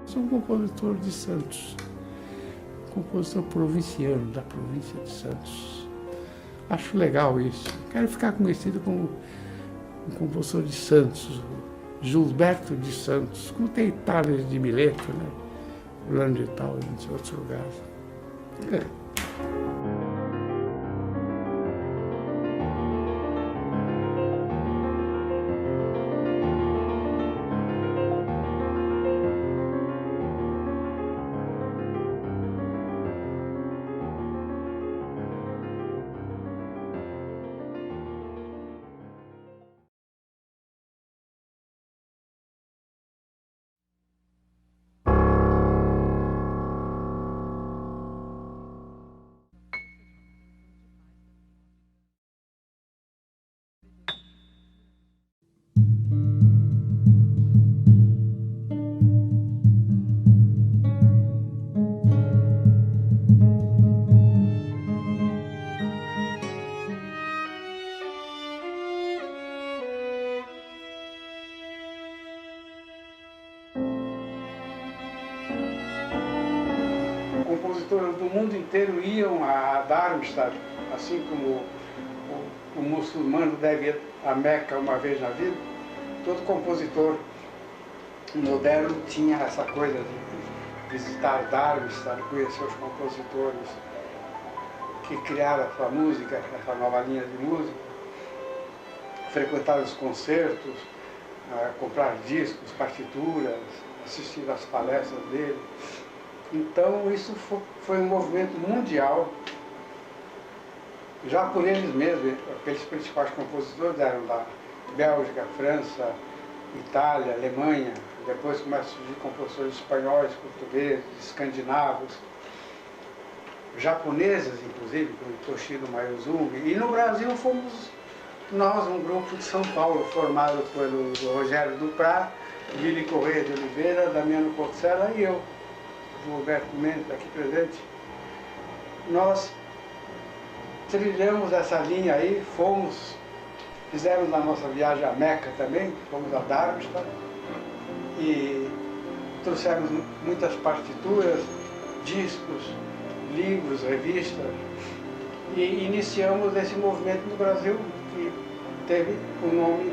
Sou um compositor de Santos, compositor provinciano da província de Santos. Acho legal isso. Quero ficar conhecido como um compositor de Santos, Gilberto de Santos, como tem Tales de Mileto, né? Fulano de Tal e muitos outros lugares. Compositores do mundo inteiro iam a Darmstadt, assim como o muçulmano deve ir a Meca uma vez na vida. Todo compositor moderno tinha essa coisa de visitar Darmstadt, conhecer os compositores que criaram a sua música, essa nova linha de música, frequentar os concertos, comprar discos, partituras, assistir às palestras dele. Então isso foi um movimento mundial, já por eles mesmos. Aqueles principais compositores eram da Bélgica, França, Itália, Alemanha. Depois começam a surgir compositores espanhóis, portugueses, escandinavos, japoneses inclusive, como Toshiro Mayuzumi. E no Brasil fomos nós, um grupo de São Paulo, formado pelo Rogério Duprá, Lili Correia de Oliveira, Damiano Porcela e eu, Gilberto Mendes, aqui presente. Nós trilhamos essa linha aí, fizemos a nossa viagem a Meca também, fomos a Darmstadt e trouxemos muitas partituras, discos, livros, revistas e iniciamos esse movimento no Brasil que teve o nome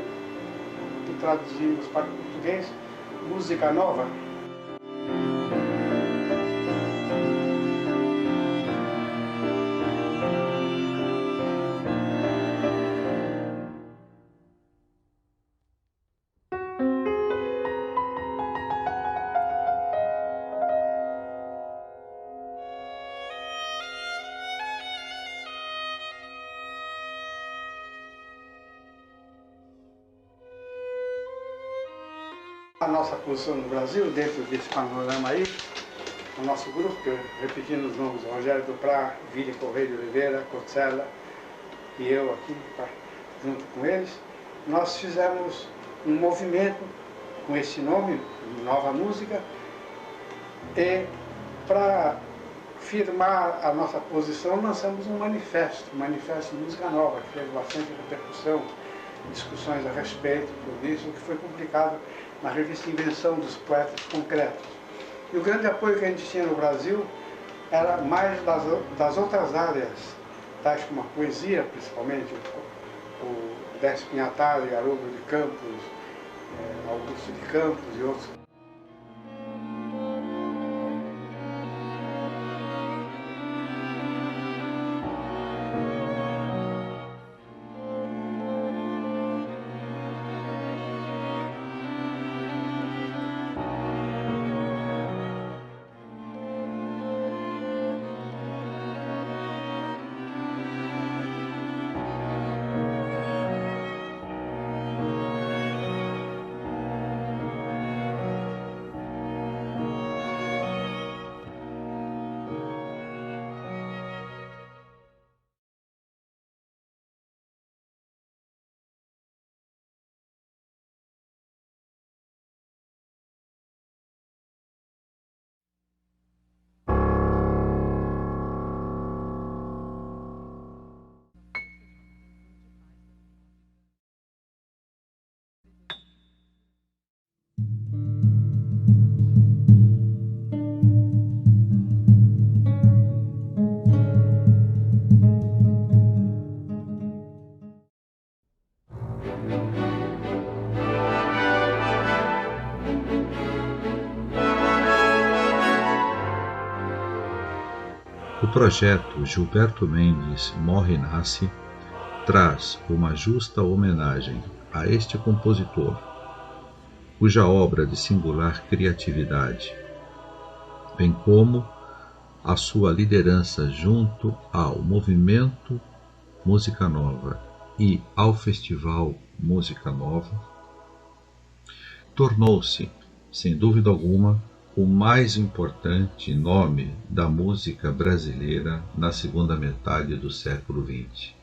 que traduzimos para o português, Música Nova. A nossa posição no Brasil, dentro desse panorama aí, o nosso grupo, repetindo os nomes, Rogério Duprá, Vili Correia de Oliveira, Cotzella e eu aqui, junto com eles, nós fizemos um movimento com esse nome, Nova Música, e para firmar a nossa posição lançamos um manifesto Música Nova, que teve bastante repercussão, discussões a respeito, tudo isso, que foi publicado na revista Invenção dos Poetas Concretos. E o grande apoio que a gente tinha no Brasil era mais das outras áreas, tais como a poesia, principalmente, o Décio Pinhatari, Haroldo de Campos, Augusto de Campos e outros. O projeto Gilberto Mendes Morre e Nasce traz uma justa homenagem a este compositor, cuja obra de singular criatividade, bem como a sua liderança junto ao Movimento Música Nova e ao Festival Música Nova, tornou-se, sem dúvida alguma, o mais importante nome da música brasileira na segunda metade do século XX.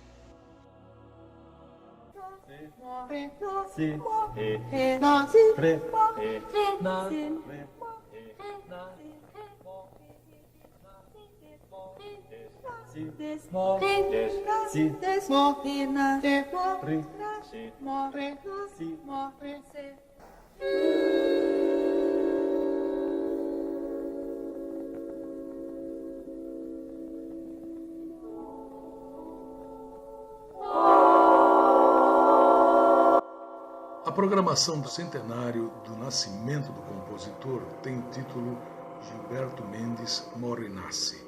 A programação do centenário do nascimento do compositor tem o título Gilberto Mendes Morre e Nasce,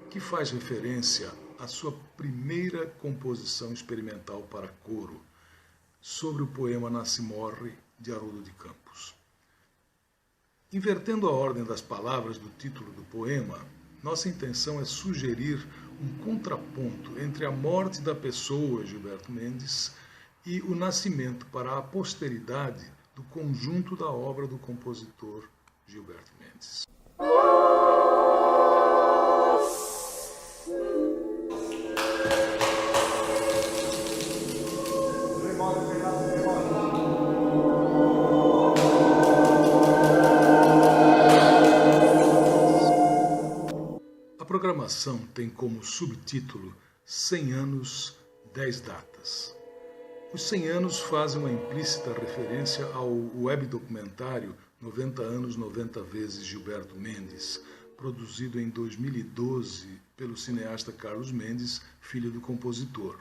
que faz referência à sua primeira composição experimental para coro, sobre o poema Nasce e Morre, de Haroldo de Campos. Invertendo a ordem das palavras do título do poema, nossa intenção é sugerir um contraponto entre a morte da pessoa Gilberto Mendes e o nascimento para a posteridade do conjunto da obra do compositor Gilberto Mendes. A programação tem como subtítulo 100 anos, 10 datas. Os 100 anos fazem uma implícita referência ao webdocumentário 90 anos, 90 vezes Gilberto Mendes, produzido em 2012 pelo cineasta Carlos Mendes, filho do compositor.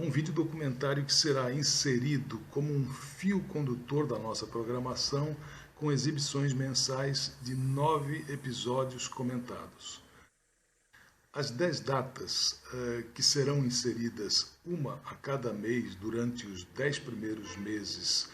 Um videodocumentário que será inserido como um fio condutor da nossa programação, com exibições mensais de 9 episódios comentados. As 10 datas que serão inseridas, uma a cada mês, durante os 10 primeiros meses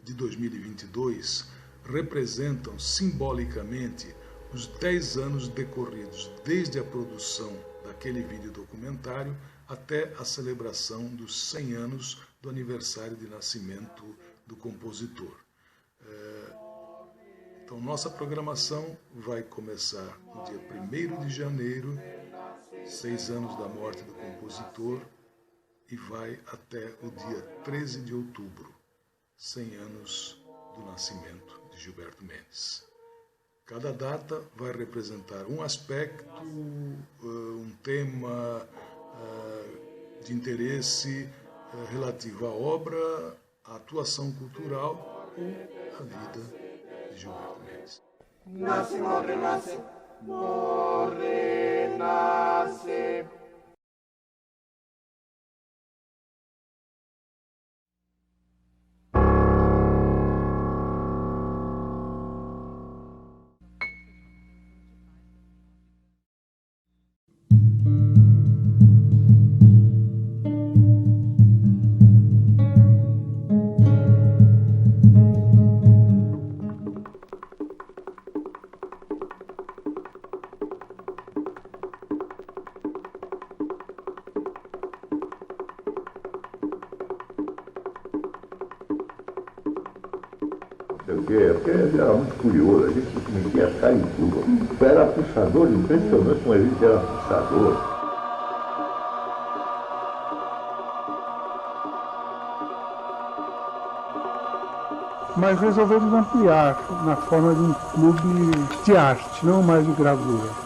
de 2022, representam simbolicamente os 10 anos decorridos desde a produção daquele videodocumentário até a celebração dos 100 anos do aniversário de nascimento do compositor. Então, nossa programação vai começar no dia 1º de janeiro, 6 anos da morte do compositor, e vai até o dia 13 de outubro, 100 anos do nascimento de Gilberto Mendes. Cada data vai representar um aspecto, um tema de interesse relativo à obra, à atuação cultural ou à vida de Gilberto Mendes. Nasce, morre, nasce, morre, nasce. Porque ele era muito curioso, a gente metia a cara em tudo. Era puxador, impressionante como a gente era puxador. Mas resolvemos ampliar na forma de um clube de arte, não mais de gravura.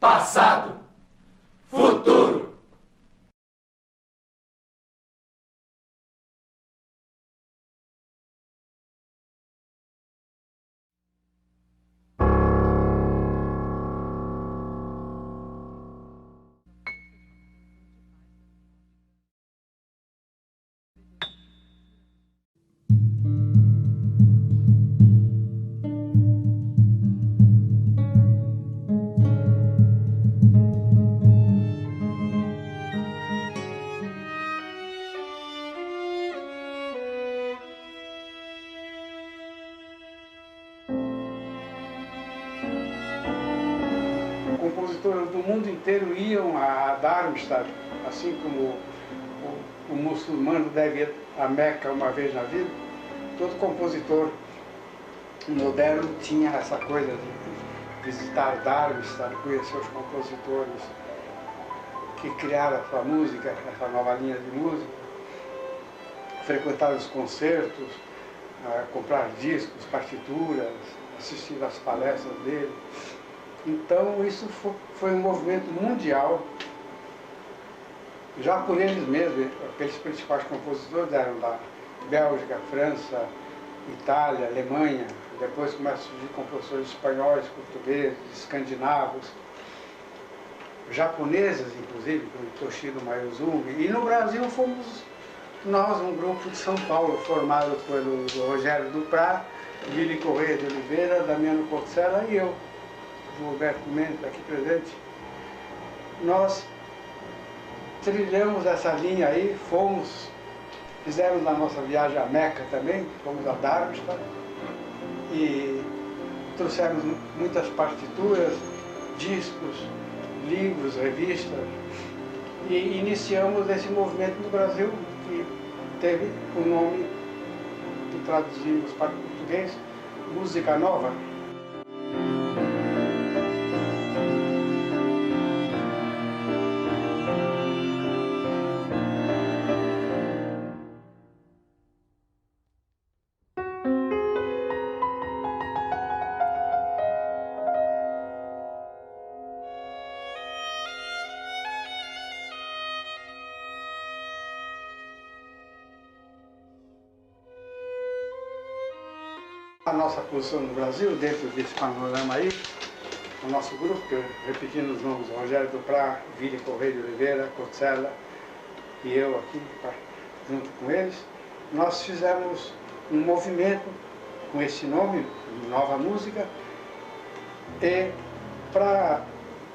Passado, futuro. Compositores do mundo inteiro iam a Darmstadt, assim como o muçulmano deve ir a Meca uma vez na vida. Todo compositor moderno tinha essa coisa de visitar Darmstadt, conhecer os compositores que criaram a sua música, essa nova linha de música, frequentar os concertos, comprar discos, partituras, assistir às palestras dele. Então isso foi um movimento mundial, já por eles mesmos. Aqueles principais compositores eram da Bélgica, França, Itália, Alemanha. Depois começam a surgir compositores espanhóis, portugueses, escandinavos, japoneses inclusive, como Toshiro Mayuzumi. E no Brasil fomos nós, um grupo de São Paulo, formado pelo Rogério Duprat Vili Correia de Oliveira, Damiano Porcela e eu, Gilberto Mendes, aqui presente. Nós trilhamos essa linha aí, fizemos a nossa viagem a Meca também, fomos a Darmstadt e trouxemos muitas partituras, discos, livros, revistas e iniciamos esse movimento no Brasil que teve o nome que traduzimos para o português, Música Nova. A nossa posição no Brasil, dentro desse panorama aí, o nosso grupo, que repetindo os nomes, Rogério Duprá, Vili Correia de Oliveira, Porcela e eu aqui, junto com eles, nós fizemos um movimento com esse nome, Nova Música, e para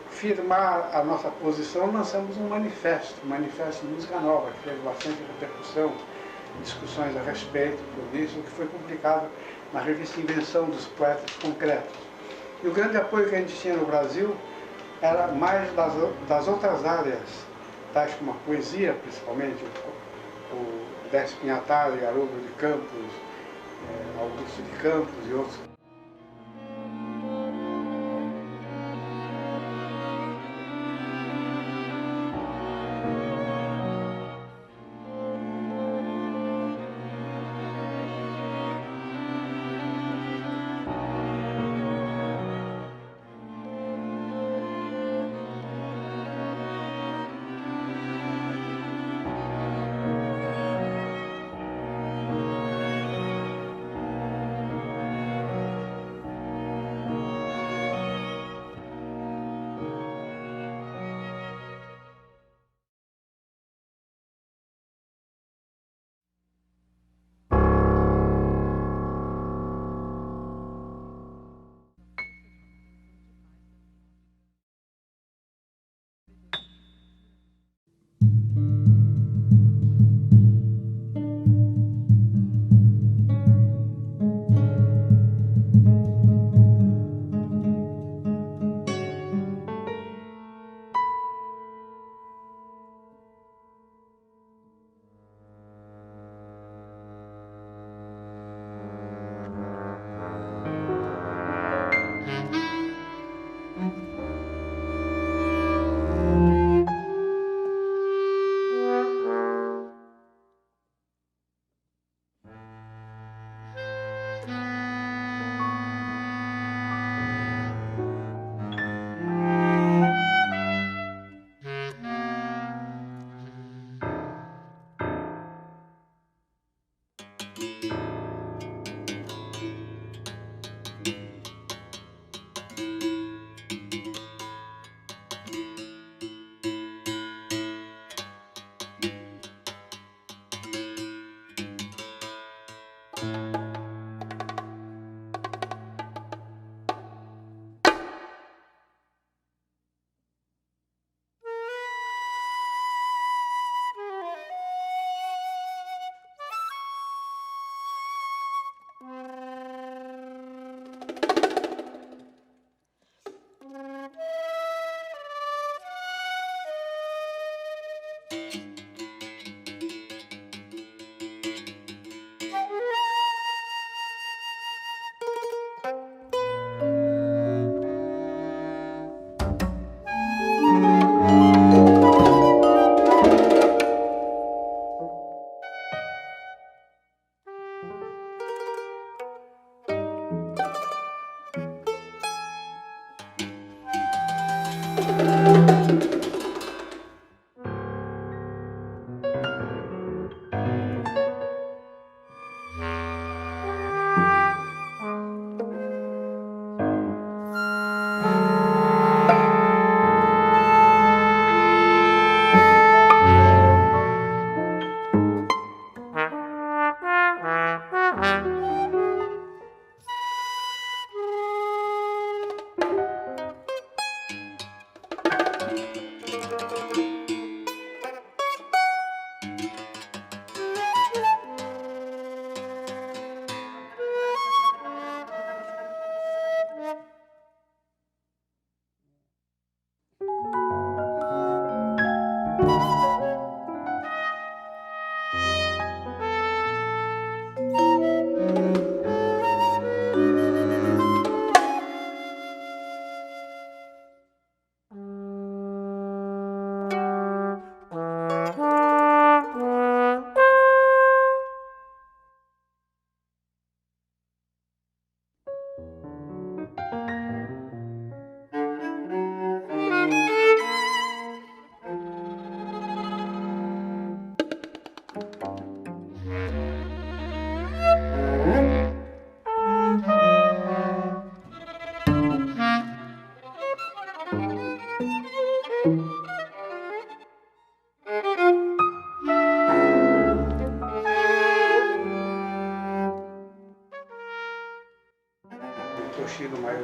firmar a nossa posição lançamos um manifesto Música Nova, que teve bastante repercussão, discussões a respeito, por isso, que foi publicado na revista Invenção dos Poetas Concretos. E o grande apoio que a gente tinha no Brasil era mais das outras áreas, tais como a poesia, principalmente, o Décio Pinhatari, Haroldo de Campos, Augusto de Campos e outros.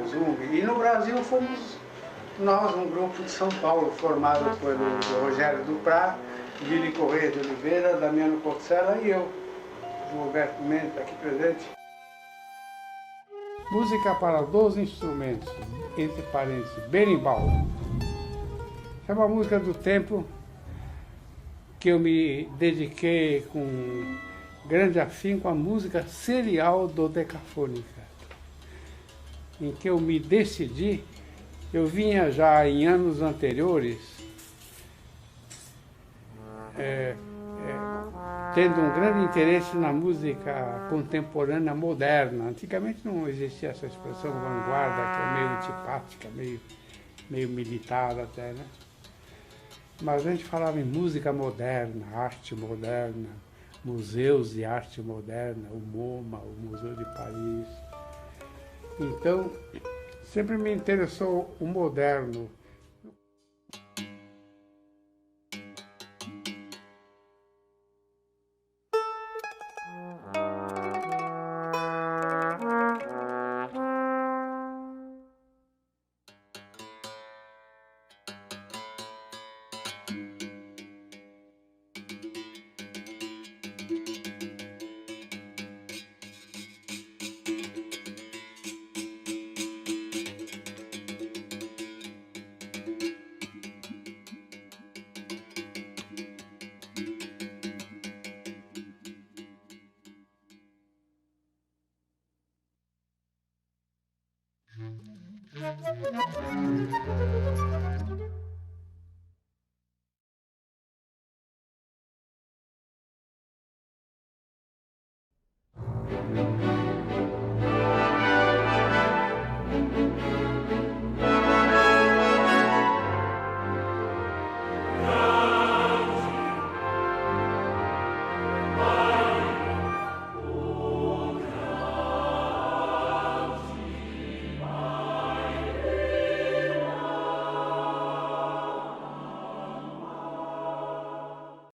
resume. E no Brasil fomos nós, um grupo de São Paulo, formado pelo Rogério Duprá, Vili Correia de Oliveira, Damiano Porcela e eu, Gilberto Mendes, aqui presente. Música para 12 instrumentos, entre parênteses, berimbau. É uma música do tempo que eu me dediquei com grande afinco à música serial dodecafônica, em que eu me decidi. Eu vinha já em anos anteriores tendo um grande interesse na música contemporânea moderna. Antigamente não existia essa expressão vanguarda, que é meio antipática, meio militar até, né? Mas a gente falava em música moderna, arte moderna, museus de arte moderna, o MoMA, o Museu de Paris. Então, sempre me interessou o moderno.